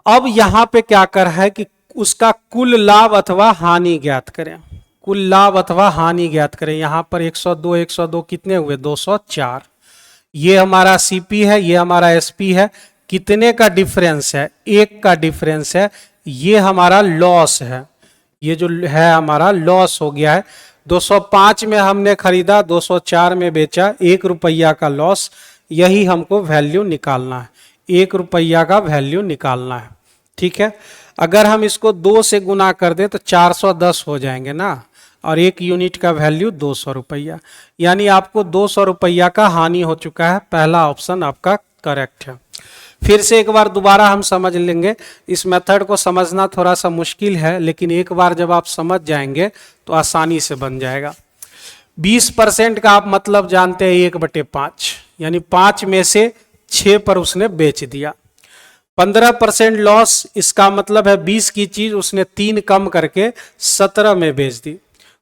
अब यहां पे क्या कर है कि उसका कुल लाभ अथवा हानि ज्ञात करें, कुल लाभ अथवा हानि ज्ञात करें। यहां पर 102 102 कितने हुए? 204। ये हमारा सीपी है, ये हमारा एसपी है। कितने का डिफरेंस है? 1 का डिफरेंस है। ये हमारा लॉस है, ये जो है हमारा लॉस हो गया है। 205 में हमने खरीदा, 204 में बेचा, 1 रुपया का लॉस। यही हमको वैल्यू निकालना है, 1 रुपया का वैल्यू निकालना है, ठीक है। अगर हम इसको 2 से गुना कर दें तो 410 हो जाएंगे ना, और 1 यूनिट का वैल्यू 200 रुपया, यानी आपको 200 रुपया का हानि हो चुका है। पहला ऑप्शन आपका करेक्ट है। फिर से एक बार दोबारा हम समझ लेंगे। इस मेथड को समझना थोड़ा सा मुश्किल है, लेकिन एक बार जब आप समझ जाएंगे तो आसानी से बन जाएगा। 20% का आप मतलब जानते हैं 1/5, यानी 5 में से 6 पर उसने बेच दिया। 15% लॉस, इसका मतलब है 20 की चीज उसने 3 कम करके 17 में बेच दी।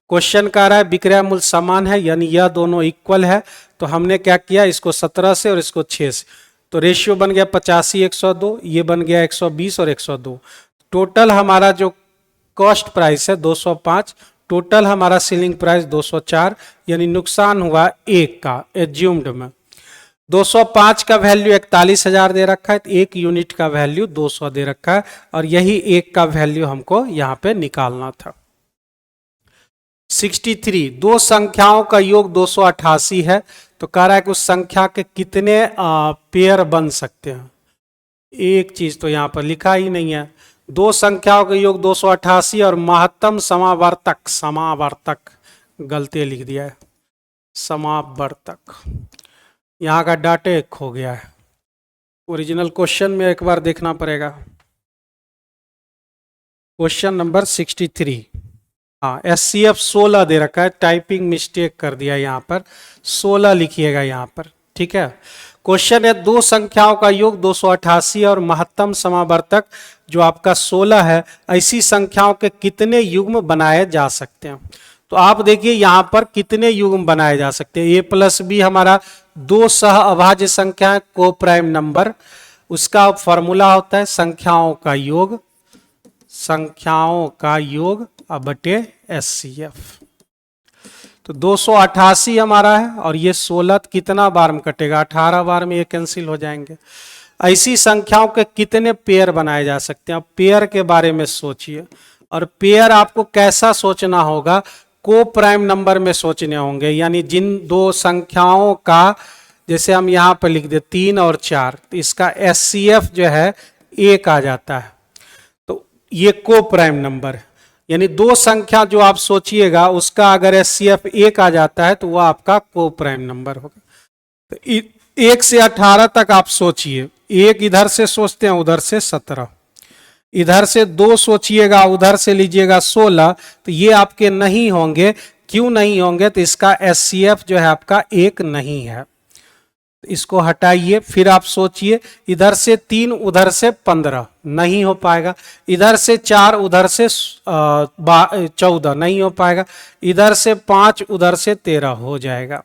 क्वेश्चन कह रहा है विक्रय मूल्य समान है, यानी यह दोनों इक्वल है। तो हमने क्या किया, इसको 17 से और इसको 6 से, तो रेशियो बन गया 85 102, ये बन गया 120 और 102। टोटल हमारा जो कॉस्ट प्राइस है 205, टोटल हमारा सेलिंग प्राइस 204, यानी नुकसान हुआ 1 का एज्यूम्ड में। 205 का वैल्यू 41,000 दे रखा है, तो 1 यूनिट का वैल्यू 200 दे रखा है, और यही 1 का वैल्यू हमको यहां पे निकालना था। 63, दो संख्याओं का योग 288 है, तो कह रहा है कि उस संख्या के कितने पेयर बन सकते हैं। एक चीज तो यहां पर लिखा ही नहीं है। दो संख्याओं का योग 288 और महत्तम समावर्तक, समावर्तक गलती लिख दिया है, समावर्तक, यहां का डाटा खो गया है। ओरिजिनल क्वेश्चन में एक बार देखना पड़ेगा। क्वेश्चन नंबर 63, हाँ SCF 16 दे रखा है, टाइपिंग मिस्टेक कर दिया, यहाँ पर 16 लिखिएगा यहाँ पर, ठीक है। क्वेश्चन है दो संख्याओं का योग 288 और महत्तम समावर्तक जो आपका 16 है, ऐसी संख्याओं के कितने युग्म बनाए जा सकते हैं। तो आप देखिए यहाँ पर कितने युग्म बनाए जा सकते हैं। a+b हमारा दो सह अभाज्य संख्या है, को प्राइम नंबर, उसका फॉर्मूला होता है संख्याओं का योग, संख्याओं का योग बटे SCF। तो 288 हमारा है, और ये 16 कितना बार में कटेगा, 18 बार में ये कैंसिल हो जाएंगे। ऐसी संख्याओं के कितने पेयर बनाए जा सकते हैं। अब पेयर के बारे में सोचिए, और पेयर आपको कैसा सोचना होगा, को प्राइम नंबर में सोचने होंगे, यानी जिन दो संख्याओं का, जैसे हम यहाँ पर लिख दे 3 और 4, तो इसका SCF जो है 1 आ जाता है, तो ये को प्राइम नंबर है। यानी दो संख्या जो आप सोचिएगा उसका अगर SCF 1 आ जाता है तो वह आपका को प्राइम नंबर होगा। तो 1 से 18 तक आप सोचिए, 1 इधर से सोचते हैं, उधर से 17, इधर से 2 सोचिएगा, उधर से लीजिएगा 16, तो ये आपके नहीं होंगे। क्यों नहीं होंगे, तो इसका SCF जो है आपका 1 नहीं है, इसको हटाइए। फिर आप सोचिए, इधर से 3 उधर से 15 नहीं हो पाएगा, इधर से 4 उधर से 14 नहीं हो पाएगा, इधर से 5 उधर से 13 हो जाएगा,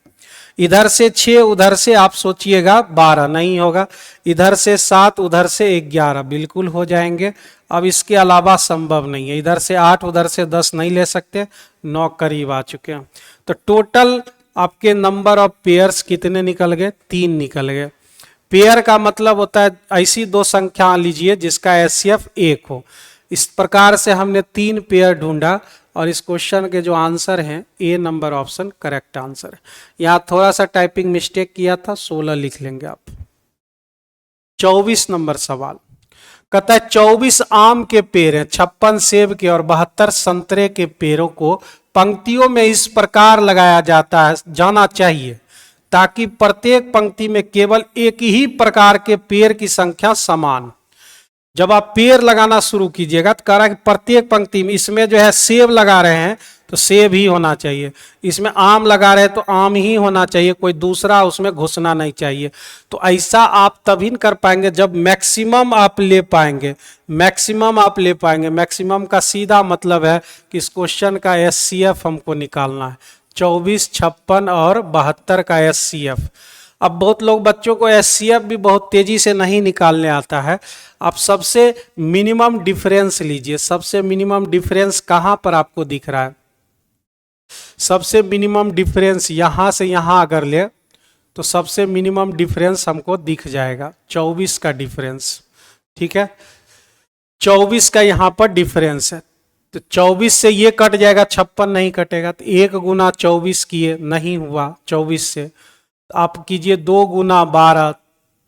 इधर से 6 उधर से आप सोचिएगा 12 नहीं होगा, इधर से 7 उधर से 11 बिल्कुल हो जाएंगे। अब इसके अलावा संभव नहीं है, इधर से 8 उधर से 10 नहीं ले सकते, 9 करीब आ चुके हैं। तो टोटल आपके नंबर ऑफ पेयर्स कितने निकल गए, 3 निकल गए। पेयर का मतलब होता है ऐसी दो संख्या लीजिए जिसका SCF 1 हो। इस प्रकार से हमने 3 पेयर ढूंढा, और इस क्वेश्चन के जो आंसर हैं A number option correct answer है। यहाँ थोड़ा सा टाइपिंग मिस्टेक किया था, 16 लिख लेंगे आप। 24 नंबर सवाल कहता है 24 आम के पेड़ हैं, 56 सेब के और 72 संतरे के पेड़ों को पंक्तियों में इस प्रकार लगाया जाता है जाना चाहिए ताकि प्रत्येक पंक्ति में केवल एक ही प्रकार के पेड़ की संख्या समान। जब आप पेड़ लगाना शुरू कीजिएगा तो कह रहा है कि प्रत्येक पंक्ति में, इसमें जो है सेब लगा रहे हैं तो सेब ही होना चाहिए, इसमें आम लगा रहे हैं तो आम ही होना चाहिए, कोई दूसरा उसमें घुसना नहीं चाहिए। तो ऐसा आप तभी कर पाएंगे जब मैक्सिमम आप ले पाएंगे, मैक्सिमम आप ले पाएंगे। मैक्सिमम का सीधा मतलब है कि इस क्वेश्चन का एचसीएफ हमको निकालना है, 24, 56 और 72 का एचसीएफ। अब बहुत लोग बच्चों को एचसीएफ भी बहुत तेजी से नहीं निकालने आता है। आप सबसे मिनिमम डिफरेंस लीजिए। सबसे मिनिमम डिफरेंस कहाँ पर आपको दिख रहा है? सबसे मिनिमम डिफरेंस यहां से यहां अगर ले तो सबसे मिनिमम डिफरेंस हमको दिख जाएगा 24 का डिफरेंस। ठीक है, 24 का यहां पर डिफरेंस है, तो 24 से ये कट जाएगा, 56 नहीं कटेगा, तो 1 गुना 24 किए, नहीं हुआ 24 से, तो आप कीजिए 2 गुना 12,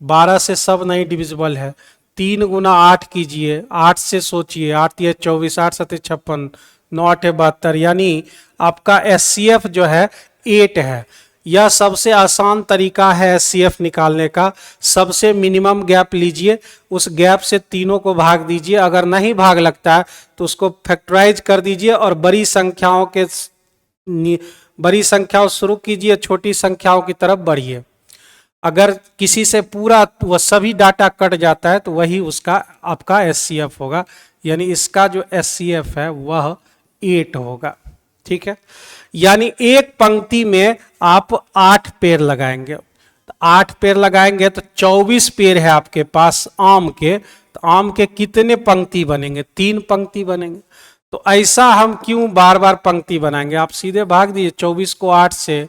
12 से सब नहीं डिविजिबल है, 3 गुना 8 कीजिए, 8 से सोचिए, 8 ये 24, 8 7 56, 9 8 72, यानी आपका एचसीएफ जो है 8 है। यह सबसे आसान तरीका है एचसीएफ निकालने का। सबसे मिनिमम गैप लीजिए, उस गैप से तीनों को भाग दीजिए, अगर नहीं भाग लगता है तो उसको फैक्टराइज कर दीजिए और बड़ी संख्याओं शुरू कीजिए, छोटी संख्याओं की तरफ बढ़िए। अगर किसी से पूरा वह सभी डाटा कट जाता है तो वही उसका आपका एचसीएफ होगा, यानी इसका जो एचसीएफ है वह 8 होगा। ठीक है, यानी एक पंक्ति में आप 8 पेड़ लगाएंगे, तो 8 पेड़ लगाएंगे तो 24 पेड़ है आपके पास आम के, तो आम के कितने पंक्ति बनेंगे? 3 पंक्ति बनेंगे। तो ऐसा हम क्यों बार बार पंक्ति बनाएंगे? आप सीधे भाग दीजिए, 24 को 8 से,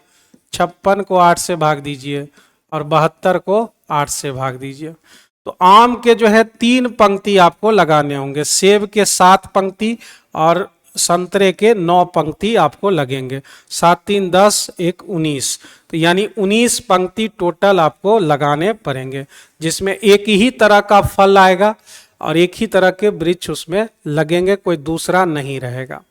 56 को 8 से भाग दीजिए और 72 को 8 से भाग दीजिए। तो आम के जो है 3 पंक्ति आपको लगाने होंगे, सेब के 7 पंक्ति और संतरे के 9 पंक्ति आपको लगेंगे। 7 3 10, 1 19, तो यानी 19 पंक्ति टोटल आपको लगाने पड़ेंगे, जिसमें एक ही तरह का फल आएगा और एक ही तरह के वृक्ष उसमें लगेंगे, कोई दूसरा नहीं रहेगा।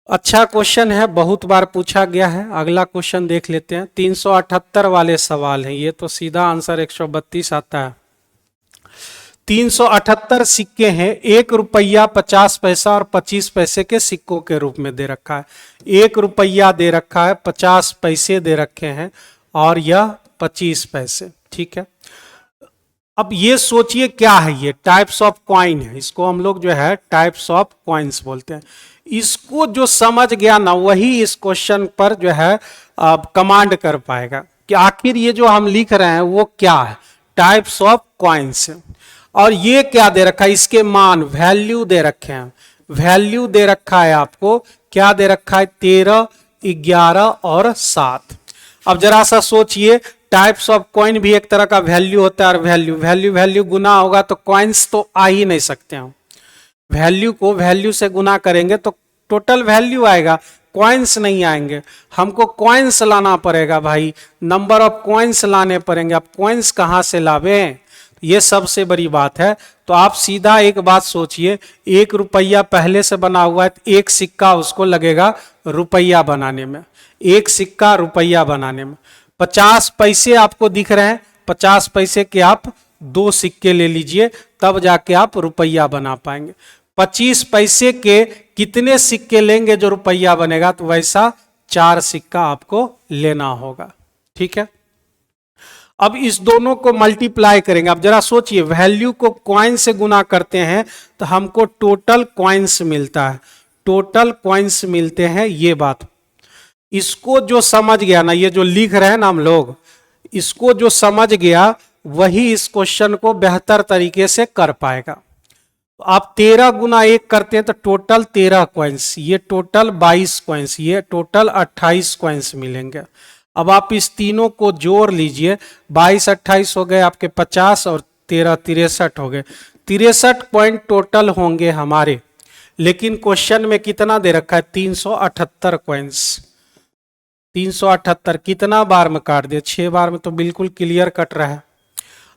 अच्छा क्वेश्चन है, बहुत बार पूछा गया है। अगला क्वेश्चन देख लेते हैं, 378 वाले सवाल हैं ये, तो सीधा आंसर 132 आता है। 378 सिक्के हैं, 1 रुपया, 50 पैसा और 25 पैसे के सिक्कों के रूप में दे रखा है। 1 रुपया दे रखा है, 50 पैसे दे रखे हैं और यह 25 पैसे। ठीक है, अब ये सोचिए क्या है, ये टाइप्स ऑफ कॉइन है, इसको हम लोग जो है टाइप्स ऑफ कॉइन्स बोलते हैं। इसको जो समझ गया ना वही इस क्वेश्चन पर जो है कमांड कर पाएगा कि आखिर ये जो हम लिख रहे हैं वो क्या है। टाइप्स ऑफ कॉइन्स है, और ये क्या दे रखा है, इसके मान वैल्यू दे रखे हैं। वैल्यू दे रखा है आपको, क्या दे रखा है, 13, 11 और 7। अब जरा सा सोचिए, टाइप्स ऑफ कॉइन भी एक तरह का वैल्यू होता है, और वैल्यू गुना होगा तो कॉइन्स तो आ ही नहीं सकते हैं। वैल्यू को वैल्यू से गुना करेंगे तो टोटल वैल्यू आएगा, कॉइन्स नहीं आएंगे। हमको कॉइन्स लाना पड़ेगा भाई, नंबर ऑफ कॉइन्स लाने पड़ेंगे। अब कॉइन्स कहाँ से लावें, ये सबसे बड़ी बात है। तो आप सीधा एक बात सोचिए, 1 रुपया पहले से बना हुआ है, तो 1 सिक्का उसको लगेगा रुपया बनाने में, 1 सिक्का रुपया बनाने में। 50 पैसे आपको दिख रहे हैं, 50 पैसे के आप 2 सिक्के ले लीजिए, तब जाके आप रुपया बना पाएंगे। 25 पैसे के कितने सिक्के लेंगे जो रुपया बनेगा, तो वैसा 4 सिक्का आपको लेना होगा। ठीक है, अब इस दोनों को मल्टीप्लाई करेंगे। अब जरा सोचिए, वैल्यू को कॉइन से गुना करते हैं तो हमको टोटल कॉइन्स मिलता है, टोटल कॉइन्स मिलते हैं। ये बात इसको जो समझ गया ना, ये जो लिख रहे हैं ना हम लोग, इसको जो समझ गया वही इस क्वेश्चन को बेहतर तरीके से कर पाएगा। तो आप 13 गुना 1 करते हैं तो टोटल 13 कॉइन्स, ये टोटल 22 कॉइन्स, ये टोटल 28 कॉइन्स मिलेंगे। अब आप इस तीनों को जोड़ लीजिए, 22 28 हो गए आपके 50 और 13 63 हो गए। 63 पॉइंट टोटल होंगे हमारे, लेकिन क्वेश्चन में कितना दे रखा है, 378 कॉइन्स। 378 कितना बार में काट दिया, 6 बार में तो बिल्कुल क्लियर कट रहा है।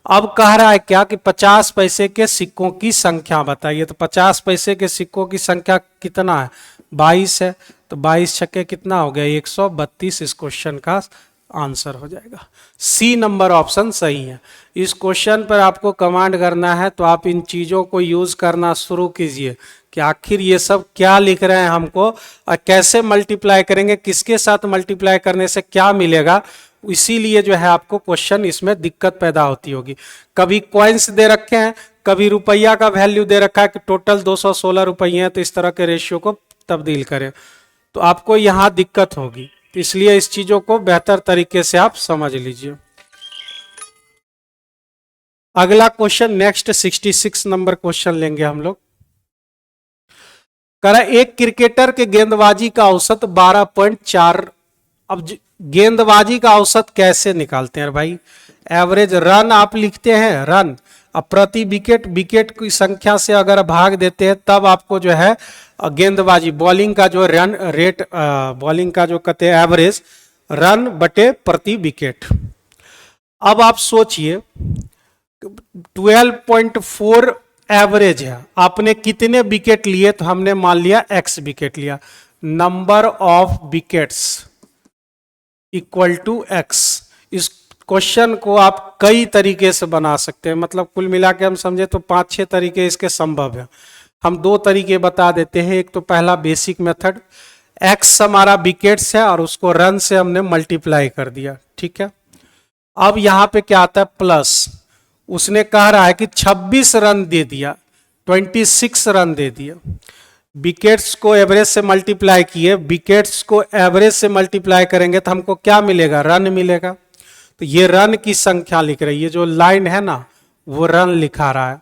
अब कह रहा है क्या कि 50 पैसे के सिक्कों की संख्या बताइए। तो 50 पैसे के सिक्कों की संख्या कितना है, 22 है, तो 22 छक्के कितना हो गया, 132 इस क्वेश्चन का आंसर हो जाएगा। सी नंबर ऑप्शन सही है। इस क्वेश्चन पर आपको कमांड करना है तो आप इन चीज़ों को यूज़ करना शुरू कीजिए कि आखिर ये सब क्या लिख रहे हैं हमको और कैसे मल्टीप्लाई करेंगे, किसके साथ मल्टीप्लाई करने से क्या मिलेगा। इसीलिए जो है आपको क्वेश्चन इसमें दिक्कत पैदा होती होगी। कभी कॉइन्स दे रखे हैं, कभी रुपया का वैल्यू दे रखा है कि टोटल 216 रुपये हैं, तो इस तरह के रेशियो को तब्दील करें तो आपको यहाँ दिक्कत होगी। तो इसलिए इस चीजों को बेहतर तरीके से आप समझ लीजिए। अगला क्वेश्चन नेक्स्ट 66 नंबर क्वेश्चन लेंगे हम लोग। कह रहा एक क्रिकेटर के गेंदबाजी का औसत 12.4। अब गेंदबाजी का औसत कैसे निकालते हैं भाई? एवरेज रन आप लिखते हैं, रन। अब प्रति विकेट, विकेट की संख्या से अगर भाग देते हैं तब आपको जो है गेंदबाजी बॉलिंग का जो रन रेट, बॉलिंग का जो कहते हैं एवरेज रन बटे प्रति विकेट। अब आप सोचिए 12.4 एवरेज है, आपने कितने विकेट लिए? तो हमने मान लिया x विकेट लिया। Number of wickets equal to x। इस क्वेश्चन को आप कई तरीके से बना सकते हैं, मतलब कुल मिला के हम समझे तो 5-6 तरीके इसके संभव है। हम 2 तरीके बता देते हैं। एक तो पहला बेसिक मेथड, x हमारा विकेट्स है और उसको रन से हमने मल्टीप्लाई कर दिया, ठीक है। अब यहां पे क्या आता है प्लस, उसने कह रहा है कि 26 रन दे दिया, 26 रन दे दिया। विकेट्स को एवरेज से मल्टीप्लाई किए, विकेट्स को एवरेज से मल्टीप्लाई करेंगे तो हमको क्या मिलेगा? रन मिलेगा। तो ये रन की संख्या लिख रही है, जो लाइन है ना वो रन लिखा रहा है।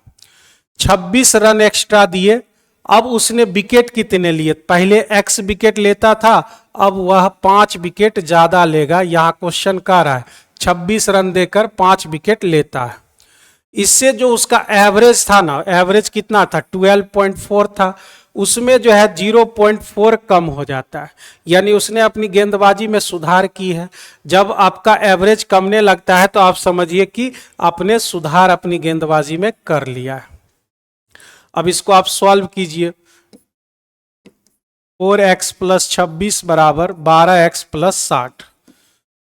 26 रन एक्स्ट्रा दिए। अब उसने विकेट कितने लिए? पहले x विकेट लेता था, अब वह 5 विकेट ज्यादा लेगा। यहां क्वेश्चन कह रहा है 26 रन देकर 5 विकेट लेता है। इससे जो उसका एवरेज था ना, एवरेज कितना था? 12.4 था, उसमें जो है 0.4 कम हो जाता है। यानी उसने अपनी गेंदबाजी में सुधार की है। जब आपका एवरेज कमने लगता है तो आप समझिए कि आपने सुधार अपनी गेंदबाजी में कर लिया है। अब इसको आप सॉल्व कीजिए। 4x + 26 बराबर 12x + 60।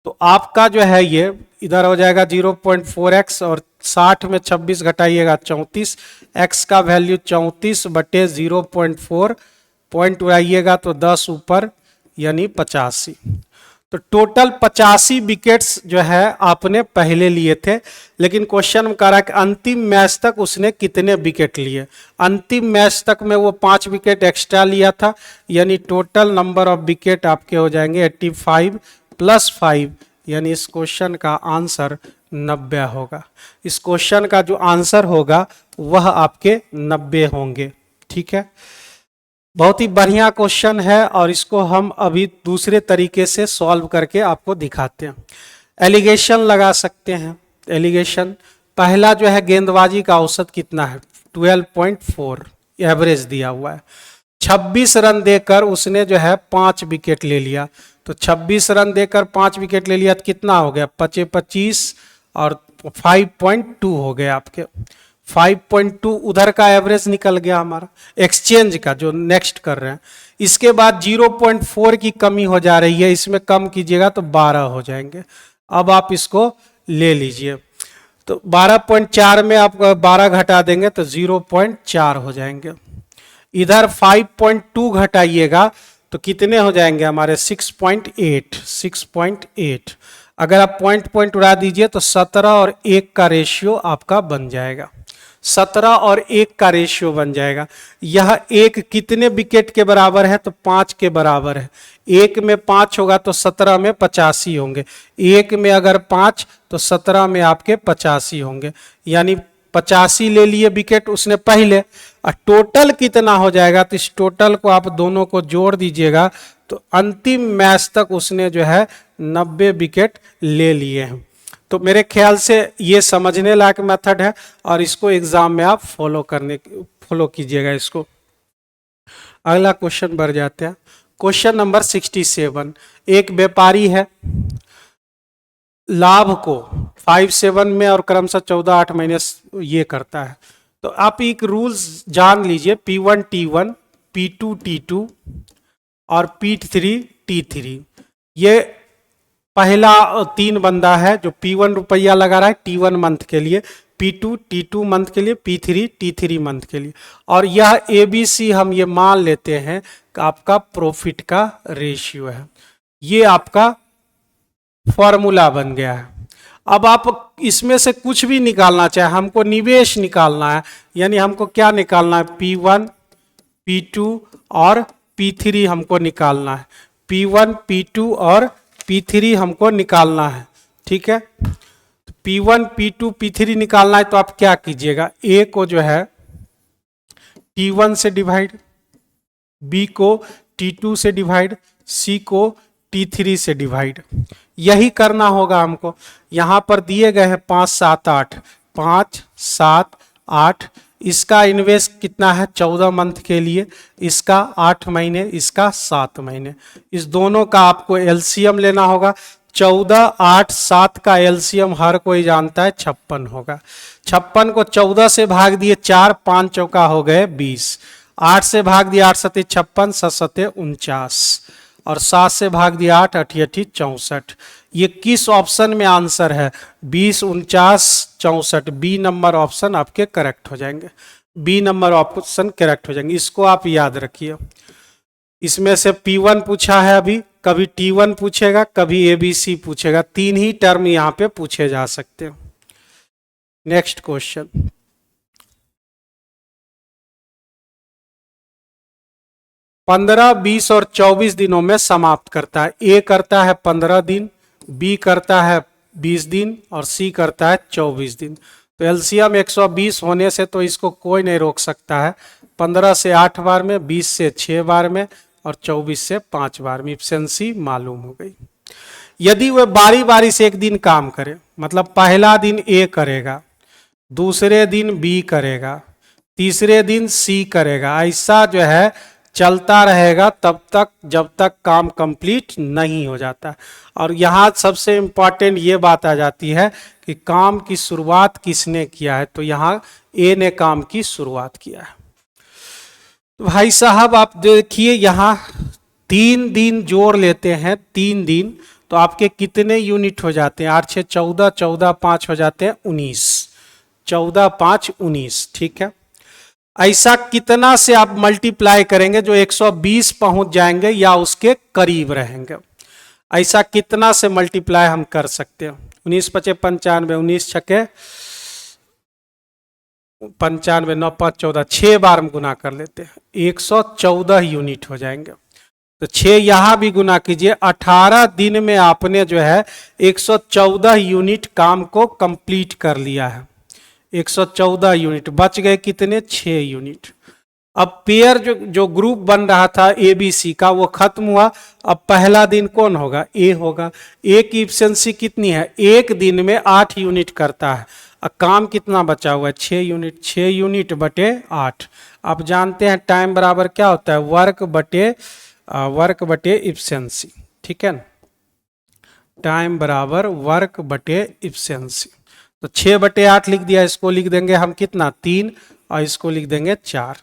तो आपका जो है ये इधर हो जाएगा 0.4x और 60 में 26 घटाइएगा 34। x का वैल्यू 34 बटे 0.4, पॉइंट उड़ाइएगा तो 10 ऊपर यानी 85। तो टोटल 85 विकेट्स जो है आपने पहले लिए थे, लेकिन क्वेश्चन में कह रहा है कि अंतिम मैच तक उसने कितने विकेट लिए। अंतिम मैच तक में वो 5 विकेट एक्स्ट्रा लिया था, यानी टोटल नंबर ऑफ विकेट आपके हो जाएंगे 85 + 5, यानी इस क्वेश्चन का आंसर 90 होगा। इस क्वेश्चन का जो आंसर होगा वह आपके 90 होंगे, ठीक है। बहुत ही बढ़िया क्वेश्चन है और इसको हम अभी दूसरे तरीके से सॉल्व करके आपको दिखाते हैं। एलिगेशन लगा सकते हैं। एलिगेशन पहला जो है गेंदबाजी का औसत कितना है? 12.4 एवरेज दिया हुआ है। 26 रन देकर उसने जो है 5 विकेट ले लिया। तो 26 रन देकर 5 विकेट ले लिया तो कितना हो गया? 25 और 5.2 हो गया आपके। 5.2 उधर का एवरेज निकल गया हमारा, एक्सचेंज का जो नेक्स्ट कर रहे हैं। इसके बाद 0.4 की कमी हो जा रही है, इसमें कम कीजिएगा तो 12 हो जाएंगे। अब आप इसको ले लीजिए तो 12.4 में आप 12 घटा देंगे तो 0.4 हो जाएंगे। इधर 5.2 घटाइएगा तो कितने हो जाएंगे हमारे? 6.8। अगर आप पॉइंट उड़ा दीजिए तो 17 और 1 का रेशियो आपका बन जाएगा। 17 और 1 का रेशियो बन जाएगा। यह 1 कितने विकेट के बराबर है? तो 5 के बराबर है। 1 में 5 होगा तो 17 में 85 होंगे। 1 में अगर 5 तो 17 में आपके 85 होंगे, यानी 85 ले लिए विकेट उसने पहले। और टोटल कितना हो जाएगा? तो इस टोटल को आप दोनों को जोड़ दीजिएगा तो अंतिम मैच तक उसने जो है 90 विकेट ले लिए हैं। तो मेरे ख्याल से ये समझने लायक मेथड है और इसको एग्जाम में आप फॉलो कीजिएगा इसको। अगला क्वेश्चन बढ़ जाते हैं। Question number 67। एक व्यापारी है, लाभ को 5-7 में और क्रमशः 14-8 महीने ये करता है। तो आप एक रूल्स जान लीजिए, P1 T1, P2 T2 और P3 T3। ये पहला 3 बंदा है जो P1 रुपया लगा रहा है T1 मंथ के लिए, P2 T2 मंथ के लिए, P3 T3 मंथ के लिए, और यह ABC हम ये मान लेते हैं कि आपका प्रॉफिट का रेशियो है। ये आपका फॉर्मूला बन गया है। अब आप इसमें से कुछ भी निकालना चाहे, हमको निवेश निकालना है, यानी हमको क्या निकालना है, P1 P2 और P3 हमको निकालना है, P1 P2 और P3 हमको निकालना है। ठीक है, तो P1 P2 P3 निकालना है तो आप क्या कीजिएगा, A को जो है T1 से डिवाइड, B को T2 से डिवाइड, C को T3 से डिवाइड, यही करना होगा हमको। यहां पर दिए गए हैं 5 7 8, 5 7 8, इसका इन्वेस्ट कितना है 14 मंथ के लिए, इसका 8 महीने, इसका 7 महीने, इस दोनों का आपको एलसीएम लेना होगा। 14 8 7 का एलसीएम हर कोई जानता है 56 होगा। 56 को 14 से भाग दिए 4, 5 चौका हो गए 20, 8 से भाग दिया 8 सते 56, 7 सते 49, और 7 से भाग दिया 8, 8 8 64। ये किस ऑप्शन में आंसर है, 20 49 64, बी नंबर ऑप्शन आपके करेक्ट हो जाएंगे, बी नंबर ऑप्शन करेक्ट हो जाएंगे। इसको आप याद रखिए। इसमें से P1 पूछा है, अभी कभी T1 पूछेगा, कभी ABC पूछेगा, 3 ही टर्म यहां पे पूछे जा सकते हैं। नेक्स्ट क्वेश्चन, 15 20 और 24 दिनों में समाप्त करता है। A करता है 15 दिन, B करता है 20 दिन और C करता है 24 दिन। तो एलसीएम 120 होने से तो इसको कोई नहीं रोक सकता है। 15 से 8 बार में, 20 से 6 बार में और 24 से 5 बार में इफिशिएंसी मालूम हो गई। यदि वह बारी बारी से एक दिन काम करे, मतलब पहला दिन A करेगा, दूसरे दिन B करेगा, तीसरे दिन C करेगा, ऐसा जो है चलता रहेगा तब तक जब तक काम कंप्लीट नहीं हो जाता। और यहाँ सबसे इम्पॉर्टेंट ये बात आ जाती है कि काम की शुरुआत किसने किया है, तो यहाँ ए ने काम की शुरुआत किया है। तो भाई साहब आप देखिए यहाँ 3 दिन जोड़ लेते हैं, 3 दिन तो आपके कितने यूनिट हो जाते हैं, 8 6 14, 14 5 हो जाते हैं 19, 14 5 19। ठीक है, ऐसा कितना से आप मल्टीप्लाई करेंगे जो 120 पहुंच जाएंगे या उसके करीब रहेंगे, ऐसा कितना से मल्टीप्लाई हम कर सकते हैं। 19 5 95, 19 6 95, 9 5 14, 6 बार हम गुना कर लेते हैं, 114 यूनिट हो जाएंगे। तो 6 यहां भी गुना कीजिए, 18 दिन में आपने जो है 114 यूनिट काम को कंप्लीट कर लिया है। 114 यूनिट, बच गए कितने, 6 यूनिट। अब पेयर जो ग्रुप बन रहा था ABC का वो खत्म हुआ। अब पहला दिन कौन होगा, A होगा। A की इफिशिएंसी कितनी है, एक दिन में 8 यूनिट करता है। अब काम कितना बचा हुआ है, 6 यूनिट, 6 यूनिट बटे 8। आप जानते हैं टाइम बराबर क्या होता है, वर्क बटे इफिशिएंसी। ठीक है ना, टाइम बराबर वर्क बटे इफिशिएंसी। तो 6 बटे 8 लिख दिया, इसको लिख देंगे हम कितना, 3, और इसको लिख देंगे 4।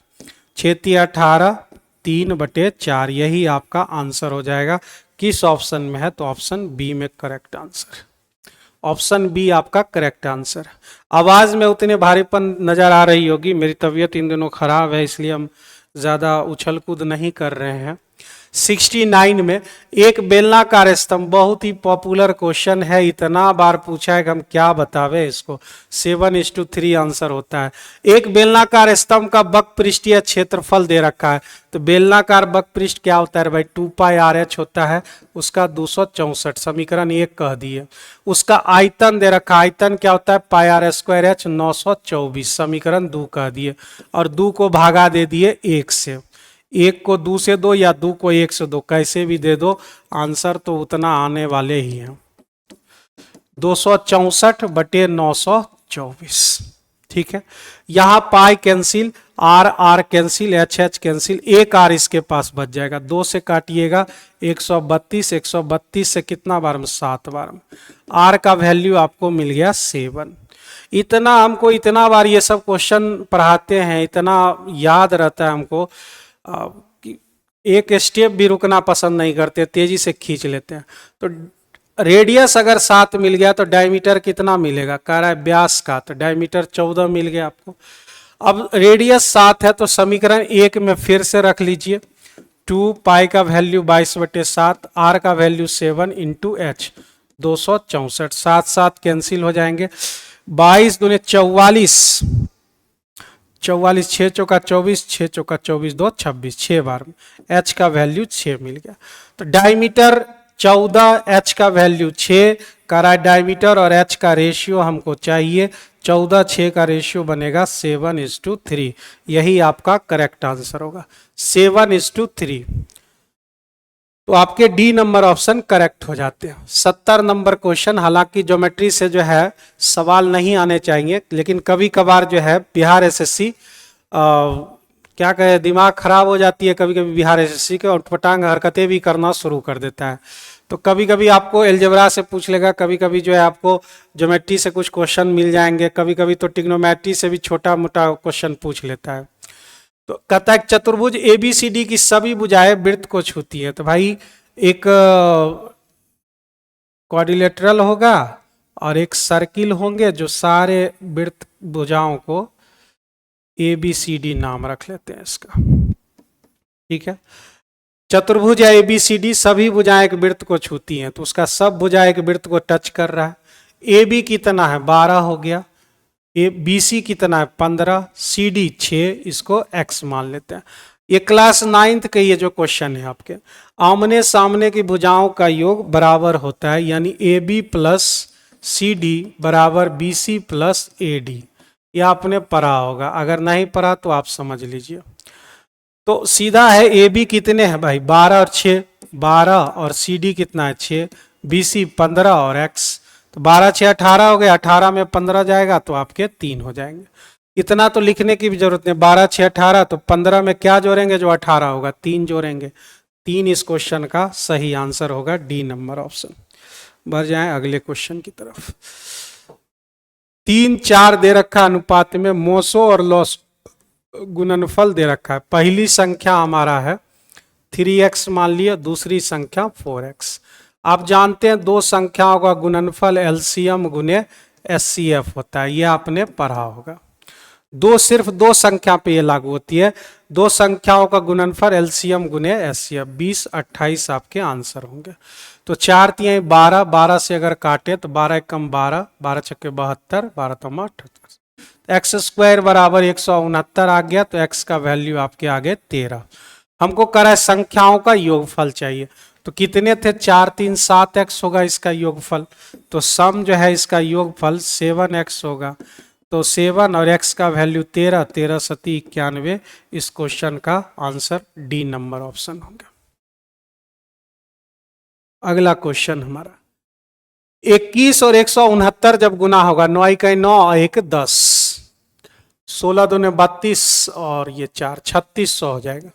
6 3 18, 3 बटे 4, यही आपका आंसर हो जाएगा। किस ऑप्शन में है, तो ऑप्शन बी में करेक्ट आंसर, ऑप्शन बी आपका करेक्ट आंसर। आवाज में उतने भारीपन नजर आ रही होगी, मेरी तबीयत इन दिनों खराब है इसलिए हम ज्यादा उछल कूद नहीं कर रहे हैं। 69 में एक बेलनाकार स्तंभ, बहुत ही पॉपुलर क्वेश्चन है, इतना बार पूछा है कि हम क्या बतावे इसको। 7:3 आंसर होता है। एक बेलनाकार स्तंभ का बक पृष्ठीय क्षेत्रफल दे रखा है, तो बेलनाकार बक पृष्ठ क्या होता है भाई, 2πRh होता है, उसका 264, समीकरण 1 कह दिए। उसका आयतन दे रखा, आयतन क्या होता है, πr²h 924, समीकरण 2 कह दिए, और 2 को भागा दे दिए 1 से। 1 को 2 से दो या 2 को 1 से दो, कैसे भी दे दो, आंसर तो उतना आने वाले ही हैं, 264 बटे 924। ठीक है, यहां pi cancel, R cancel, H cancel, एक आर इसके पास बच जाएगा, 2 से काटिएगा 132, 132 से कितना बार में, 7 बार में। आर का वैल्यू आपको मिल गया 7। इतना हमको, इतना बार ये सब क्वेश्चन पढ़ाते हैं, इतना याद रहता है हमको, एक स्टेप भी रुकना पसंद नहीं करते, तेजी से खींच लेते हैं। तो रेडियस अगर 7 मिल गया तो डायमीटर कितना मिलेगा, कह रहा है व्यास का, तो डायमीटर 14 मिल गया आपको। अब रेडियस 7 है तो समीकरण 1 में फिर से रख लीजिए, 2 पाई का वैल्यू 22/7, आर का वैल्यू 7 इंटू एच 264, 7 कैंसिल हो जाएंगे, 22 दूने 44, 44 6 चौका 24, 6 चौका 24 2 26, 6 बार में एच का वैल्यू 6 मिल गया। तो डायमीटर 14, एच का वैल्यू 6, करा डायमीटर और एच का रेशियो हमको चाहिए, 14 6 का रेशियो बनेगा 7:3, यही आपका करेक्ट आंसर होगा 7:3। तो आपके डी नंबर ऑप्शन करेक्ट हो जाते हैं। 70 नंबर क्वेश्चन, हालांकि ज्योमेट्री से जो है सवाल नहीं आने चाहिए, लेकिन कभी कभार जो है बिहार एसएससी क्या कहे दिमाग खराब हो जाती है कभी कभी बिहार एसएससी के, और उटपटांग हरकतें भी करना शुरू कर देता है। तो कभी कभी आपको एलजेब्रा से पूछ लेगा, कभी कभी जो है आपको ज्योमेट्री से कुछ क्वेश्चन मिल जाएंगे, कभी कभी तो ट्रिग्नोमेट्री से भी छोटा मोटा क्वेश्चन पूछ लेता है। तो कहता है चतुर्भुज ABCD की सभी भुजाएं वृत्त को छूती है। तो भाई एक क्वाड्रिलेटरल होगा और एक सर्किल होंगे जो सारे वृत्त भुजाओं को ABCD नाम रख लेते हैं इसका, ठीक है। चतुर्भुज या ABCD सभी भुजाएं एक वृत्त को छूती हैं, तो उसका सब भुजा एक वृत्त को टच कर रहा है। AB कितना है 12 हो गया, BC कितना है 15, CD 6, इसको X मान लेते हैं। ये क्लास 9th का ये जो क्वेश्चन है आपके, आमने सामने की भुजाओं का योग बराबर होता है, यानी AB प्लस CD बराबर BC प्लस AD, ये आपने पढ़ा होगा, अगर नहीं पढ़ा तो आप समझ लीजिए। तो सीधा है AB कितने हैं भाई 12 और 6, 12 और CD कितना है 6, BC 15 और X, तो 12 6 18 हो गया, 18 में 15 जाएगा तो आपके 3 हो जाएंगे। इतना तो लिखने की भी जरूरत नहीं, 12 6 18, तो 15 में क्या जोड़ेंगे जो 18 होगा 3 जोड़ेंगे, 3 इस क्वेश्चन का सही आंसर होगा, डी नंबर ऑप्शन। बढ़ जाएं अगले क्वेश्चन की तरफ। 3 4 दे रखा अनुपात में मोसो और लॉस गुणनफल दे रखा है। पहली संख्या हमारा है 3x मान लिया, दूसरी संख्या 4x। आप जानते हैं दो संख्याओं का गुणनफल एलसीएम गुने एचसीएफ होता है, ये आपने पढ़ा होगा। सिर्फ दो संख्या पे ये लागू होती है, दो संख्याओं का गुणनफल एलसीएम गुने एचसीएफ। 20 28 आपके आंसर होंगे। तो 4 3 12, 12 से अगर काटे तो 12 कम 12, 12 छक्के 72, 12 तमा 78, एक्स स्क्वायर बराबर 169 आ गया, तो एक्स का वैल्यू आपके आगे 13। हमको करा है संख्याओं का योगफल चाहिए, तो कितने थे 4 3 7x होगा इसका योगफल, तो सम जो है इसका योगफल 7x होगा। तो 7 और x का वैल्यू 13, 13 7 91, इस क्वेश्चन का आंसर डी नंबर ऑप्शन होगा। अगला क्वेश्चन हमारा 21 और 169 जब गुना होगा, 9 का 9 और 1 10, 16 दूने 32 और ये 4 3600 हो जाएगा।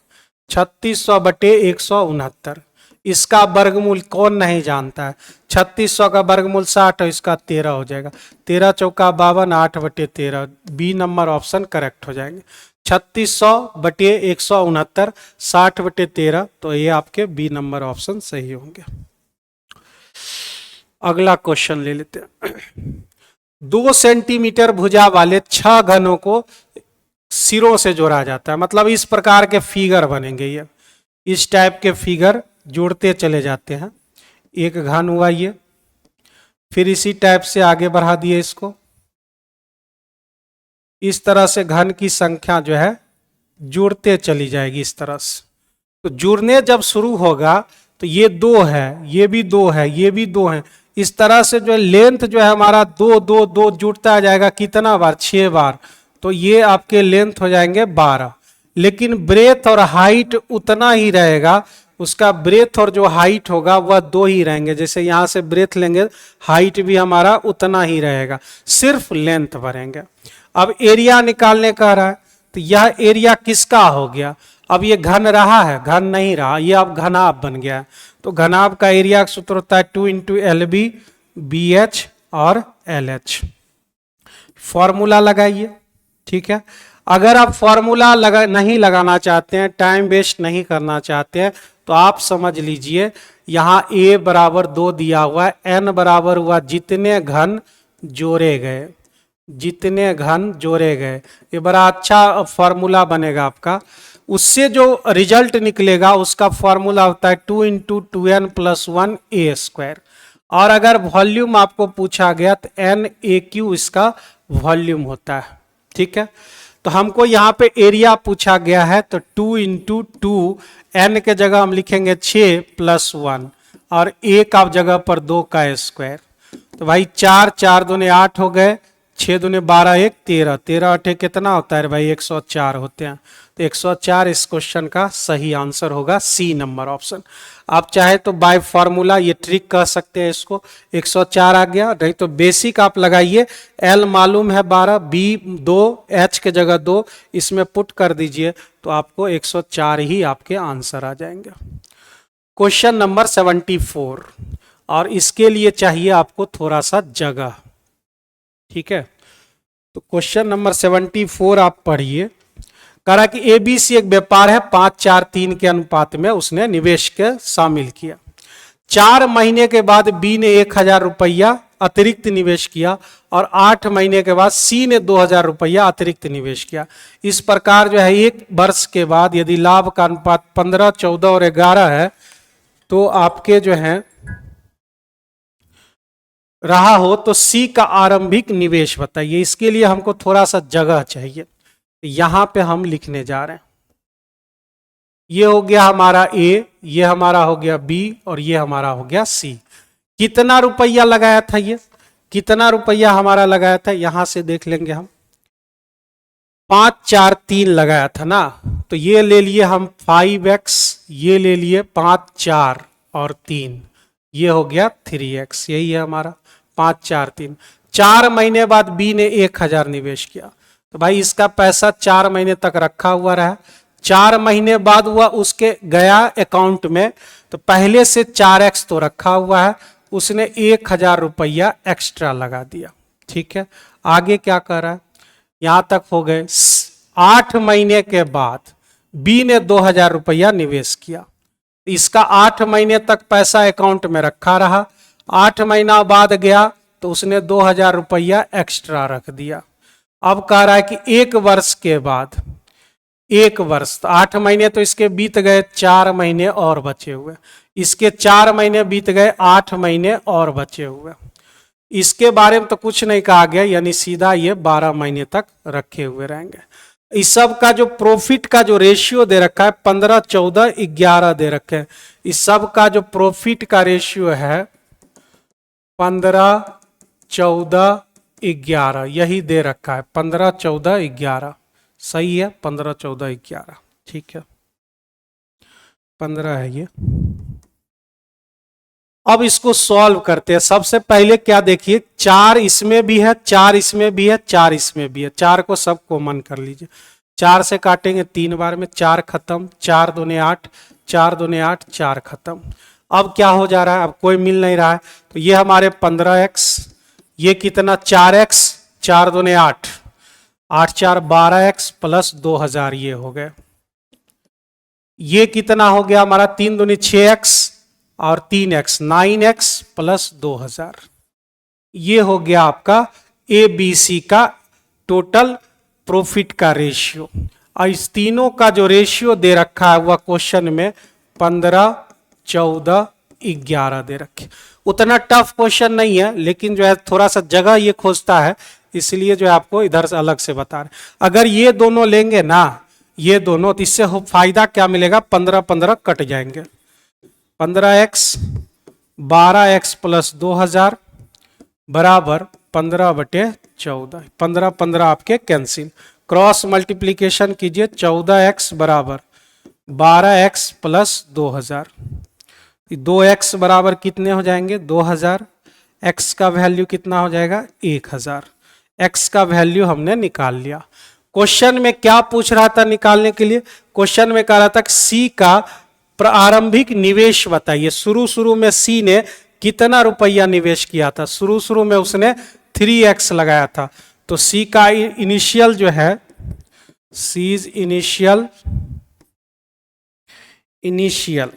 3600 बटे 169, इसका वर्गमूल कौन नहीं जानता है। 3600 का वर्गमूल 60 और इसका 13 हो जाएगा। 13 चौका 52, 8 बटे 13, बी नंबर ऑप्शन करेक्ट हो जाएंगे। 3600 बटे 169, 60 बटे 13, तो ये आपके बी नंबर ऑप्शन सही होंगे। अगला क्वेश्चन ले लेते हैं। 2 सेंटीमीटर भुजा वाले 6 घनों को सिरों से जोड़ा जाता है, मतलब इस प्रकार के फिगर बनेंगे, ये इस टाइप के फिगर जोड़ते चले जाते हैं। एक घन हुआ ये, फिर इसी टाइप से आगे बढ़ा दिए इसको, इस तरह से घन की संख्या जो है जुड़ते चली जाएगी इस तरह से। तो जुड़ने जब शुरू होगा तो ये 2 है, ये भी 2 है, ये भी 2 है, इस तरह से जो है लेंथ जो है हमारा 2 2 2 जुड़ता जाएगा। कितना बार 6 बार, तो ये आपके लेंथ हो जाएंगे 12। लेकिन ब्रेथ और हाइट उतना ही रहेगा, उसका ब्रेथ और जो हाइट होगा वह 2 ही रहेंगे। जैसे यहाँ से ब्रेथ लेंगे, हाइट भी हमारा उतना ही रहेगा, सिर्फ लेंथ बढ़ेंगे। अब एरिया निकालने का रहा है, तो यह एरिया किसका हो गया। अब ये घन रहा है, घन नहीं रहा, ये अब घनाभ बन गया है। तो घनाभ का एरिया का सूत्र होता है 2 × LB BH और LH। फॉर्मूला लगाइए, ठीक है। अगर आप फॉर्मूला नहीं लगाना चाहते हैं, टाइम वेस्ट नहीं करना चाहते हैं, तो आप समझ लीजिए यहाँ a बराबर 2 दिया हुआ है, n बराबर हुआ जितने घन जोड़े गए, जितने घन जोड़े गए। ये बड़ा अच्छा फॉर्मूला बनेगा आपका। उससे जो रिजल्ट निकलेगा उसका फॉर्मूला होता है 2 into 2n plus 1 a square. और अगर वॉल्यूम आपको पूछा गया तो n a क्यू इसका वॉल्यूम होता है। ठीक है, तो हमको यहाँ पे एरिया पूछा गया है, तो 2 इंटू 2 n के जगह हम लिखेंगे 6 प्लस 1 और a का जगह पर 2 का स्क्वायर। तो भाई 4 4 दूने 8 हो गए, 6 दूने 12 1 13, 13 8 कितना होता है भाई 104 होते हैं। तो 104 इस क्वेश्चन का सही आंसर होगा, सी नंबर ऑप्शन। आप चाहे तो बाय फार्मूला ये ट्रिक कह सकते हैं इसको, 104 आ गया, नहीं तो बेसिक आप लगाइए, एल मालूम है 12, बी 2, एच के जगह 2, इसमें पुट कर दीजिए तो आपको 104 ही आपके आंसर आ जाएंगे। क्वेश्चन नंबर 74, और इसके लिए चाहिए आपको थोड़ा सा जगह। ठीक है, तो क्वेश्चन नंबर 74 आप पढ़िए। कह रहा कि एबीसी एक व्यापार है, 5 4 3 के अनुपात में उसने निवेश के शामिल किया। 4 महीने के बाद बी ने 1000 रुपया अतिरिक्त निवेश किया और 8 महीने के बाद सी ने 2000 रुपया अतिरिक्त निवेश किया। इस प्रकार जो है 1 वर्ष के बाद यदि लाभ का अनुपात 15 14 और 11 है तो आपके जो है रहा हो तो सी का आरंभिक निवेश बताइए। इसके लिए हमको थोड़ा सा जगह चाहिए, यहां पे हम लिखने जा रहे हैं। ये हो गया हमारा ए, ये हमारा हो गया बी और ये हमारा हो गया सी। कितना रुपया लगाया था, ये कितना रुपया हमारा लगाया था, यहां से देख लेंगे हम। 5 4 3 लगाया था ना, तो ये ले लिए हम 5x, ये ले लिए 5 4 और 3, ये हो गया 3x। यही है हमारा 5 4 3। 4 महीने बाद बी ने 1000 निवेश किया, तो भाई इसका पैसा 4 महीने तक रखा हुआ रहा। 4 महीने बाद हुआ उसके गया अकाउंट में, तो पहले से 4x तो रखा हुआ है, उसने 1000 रुपया एक्स्ट्रा लगा दिया। ठीक है, आगे क्या कर रहा है, यहां तक हो गए। 8 महीने के बाद बी ने 2000 रुपया निवेश किया, इसका 8 महीने तक पैसा अकाउंट में रखा रहा। 8 महीना बाद गया तो उसने 2000 रुपया एक्स्ट्रा रख दिया। अब कह रहा है कि 1 वर्ष के बाद, 1 वर्ष, तो 8 महीने तो इसके बीत गए, 4 महीने और बचे हुए, इसके 4 महीने बीत गए, 8 महीने और बचे हुए। इसके बारे में तो कुछ नहीं कहा गया, यानी सीधा ये 12 महीने तक रखे हुए रहेंगे। इस सब का जो प्रॉफिट का जो रेशियो दे रखा है 15 14 11 दे रखे हैं। इस सब का जो प्रॉफिट का रेशियो है 15 14 11, यही दे रखा है 15 14 11। सही है, 15 14 11। ठीक है, 15 है ये। अब इसको सॉल्व करते हैं। सबसे पहले क्या देखिए, 4 इसमें भी है, 4 इसमें भी है, 4 इसमें भी है। 4 को सब कॉमन कर लीजिए, 4 से काटेंगे 3 बार में, 4 खत्म, 4 दूने 8, 4 दूने 8, 4 खत्म। अब क्या हो जा रहा है, अब कोई मिल नहीं रहा है, तो ये हमारे 15x, ये कितना 4x, 4 दूने 8, 8 4 12x प्लस 2000, ये हो गए। ये कितना हो गया हमारा 3 दूनी 6x और 3x, 9x प्लस 2000। ये हो गया आपका ABC का टोटल प्रॉफिट का रेशियो। और इस तीनों का जो रेशियो दे रखा है वह क्वेश्चन में 15 14 11 दे रखे। उतना टफ क्वेश्चन नहीं है, लेकिन जो है थोड़ा सा जगह ये खोजता है, इसलिए जो है आपको इधर से अलग से बता रहे। अगर ये दोनों लेंगे ना, ये दोनों, तो इससे फायदा क्या मिलेगा, 15 15 कट जाएंगे। 15x 12x प्लस 2000 बराबर 15/14। 15 15 आपके कैंसिल, क्रॉस मल्टीप्लीकेशन कीजिए, 14x बराबर 12x प्लस 2000। 2x बराबर कितने हो जाएंगे, 2000। x का वैल्यू कितना हो जाएगा, 1000। x का वैल्यू हमने निकाल लिया। क्वेश्चन में क्या पूछ रहा था निकालने के लिए, क्वेश्चन में कह रहा था कि सी का प्रारंभिक निवेश बताइए। शुरू में सी ने कितना रुपया निवेश किया था, शुरू में उसने 3x लगाया था, तो सी का इनिशियल जो है सी इज इनिशियल, इनिशियल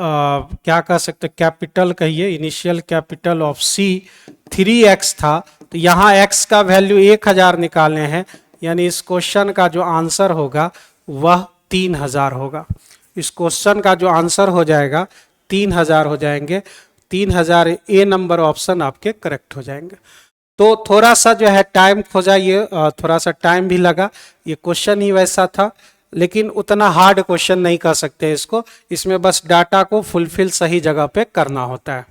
क्या कह सकते, कैपिटल कहिए, initial capital of C 3x था, तो यहाँ x का वैल्यू 1000 निकालने हैं, यानी इस क्वेश्चन का जो आंसर होगा वह 3000 होगा। इस क्वेश्चन का जो आंसर हो जाएगा 3000 हो जाएंगे, 3000 ए नंबर ऑप्शन आपके करेक्ट हो जाएंगे। तो थोड़ा सा जो है टाइम खोजा, ये थोड़ा सा टाइम भी लगा, ये क्वेश्चन ही वैसा था, लेकिन उतना हार्ड क्वेश्चन नहीं कर सकते इसको, इसमें बस डाटा को फुलफिल सही जगह पे करना होता है।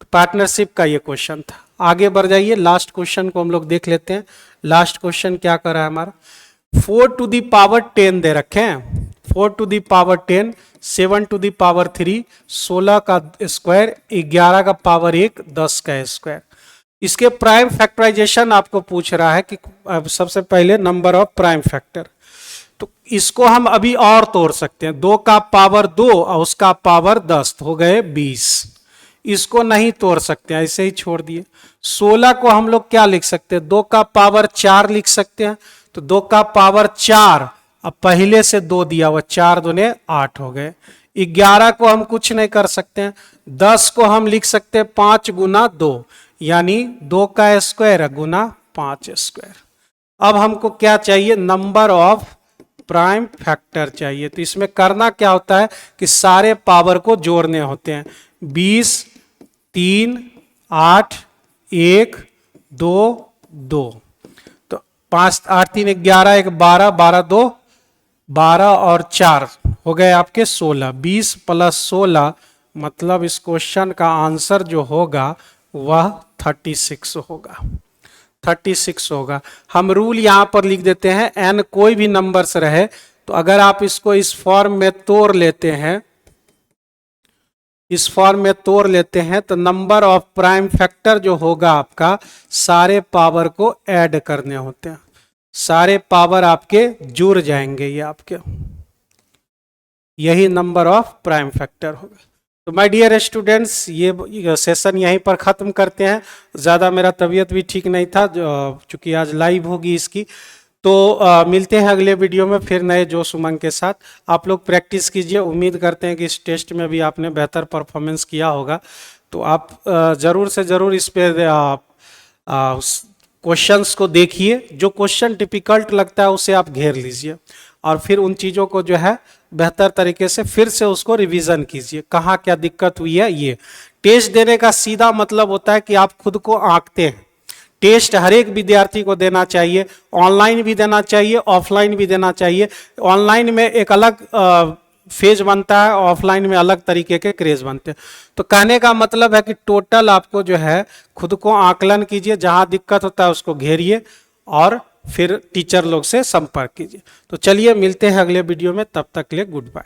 तो पार्टनरशिप का ये क्वेश्चन था। आगे बढ़ जाइए, लास्ट क्वेश्चन को हम लोग देख लेते हैं। लास्ट क्वेश्चन क्या कर रहा है हमारा, 4 टू दी पावर 10 दे रखे हैं, 4 to the power 10, 7 to the power 3, 16 का स्क्वायर, 11 का पावर 1, 10 का स्क्वायर। इसके प्राइम फैक्टराइजेशन आपको पूछ रहा है कि सबसे पहले नंबर ऑफ प्राइम फैक्टर, तो इसको हम अभी और तोड़ सकते हैं, 2 का पावर 2 और उसका पावर 10 हो गए 20। इसको नहीं तोड़ सकते हैं, ऐसे ही छोड़ दिए। 16 को हम लोग क्या लिख सकते हैं, 2 का पावर 4 लिख सकते हैं, तो 2 का पावर 4, अब पहले से 2 दिया हुआ, 4 दूने 8 हो गए। 11 को हम कुछ नहीं कर सकते हैं, 10 को हम लिख सकते हैं 5 गुना 2, यानी 2 का स्क्वायर गुना 5 स्क्वायर। अब हमको क्या चाहिए, नंबर ऑफ प्राइम फैक्टर चाहिए। तो इसमें करना क्या होता है कि सारे पावर को जोड़ने होते हैं, 20, 3, 8, 1, 2, 2, तो 5, 8, 3, 11, 1, 12, 12, 2, 12 और 4 हो गए आपके 16, 20 प्लस 16, मतलब इस क्वेश्चन का आंसर जो होगा वह 36 होगा, 36 होगा। हम रूल यहां पर लिख देते हैं, n कोई भी नंबर्स रहे, तो अगर आप इसको इस फॉर्म में तोड़ लेते हैं, इस फॉर्म में तोड़ लेते हैं, तो नंबर ऑफ प्राइम फैक्टर जो होगा आपका, सारे पावर को ऐड करने होते हैं, सारे पावर आपके जुड़ जाएंगे, ये आपके, यही नंबर ऑफ प्राइम फैक्टर होगा। तो माय डियर स्टूडेंट्स, ये सेशन यहीं पर ख़त्म करते हैं। ज़्यादा मेरा तबीयत भी ठीक नहीं था, चूँकि आज लाइव होगी इसकी, तो मिलते हैं अगले वीडियो में फिर नए जोश उमंग के साथ। आप लोग प्रैक्टिस कीजिए, उम्मीद करते हैं कि इस टेस्ट में भी आपने बेहतर परफॉर्मेंस किया होगा। तो आप ज़रूर से ज़रूर इस पर क्वेश्चंस को देखिए, जो क्वेश्चन डिफ़िकल्ट लगता है उसे आप घेर लीजिए, और फिर उन चीज़ों को जो है बेहतर तरीके से फिर से उसको रिवीजन कीजिए, कहाँ क्या दिक्कत हुई है। ये टेस्ट देने का सीधा मतलब होता है कि आप खुद को आंकते हैं। टेस्ट हर एक विद्यार्थी को देना चाहिए, ऑनलाइन भी देना चाहिए, ऑफलाइन भी देना चाहिए। ऑनलाइन में एक अलग फेज बनता है, ऑफलाइन में अलग तरीके के क्रेज बनते हैं। तो कहने का मतलब है कि टोटल आपको जो है खुद को आकलन कीजिए, जहाँ दिक्कत होता है उसको घेरिए, और फिर टीचर लोग से संपर्क कीजिए। तो चलिए मिलते हैं अगले वीडियो में, तब तक के लिए गुड बाय।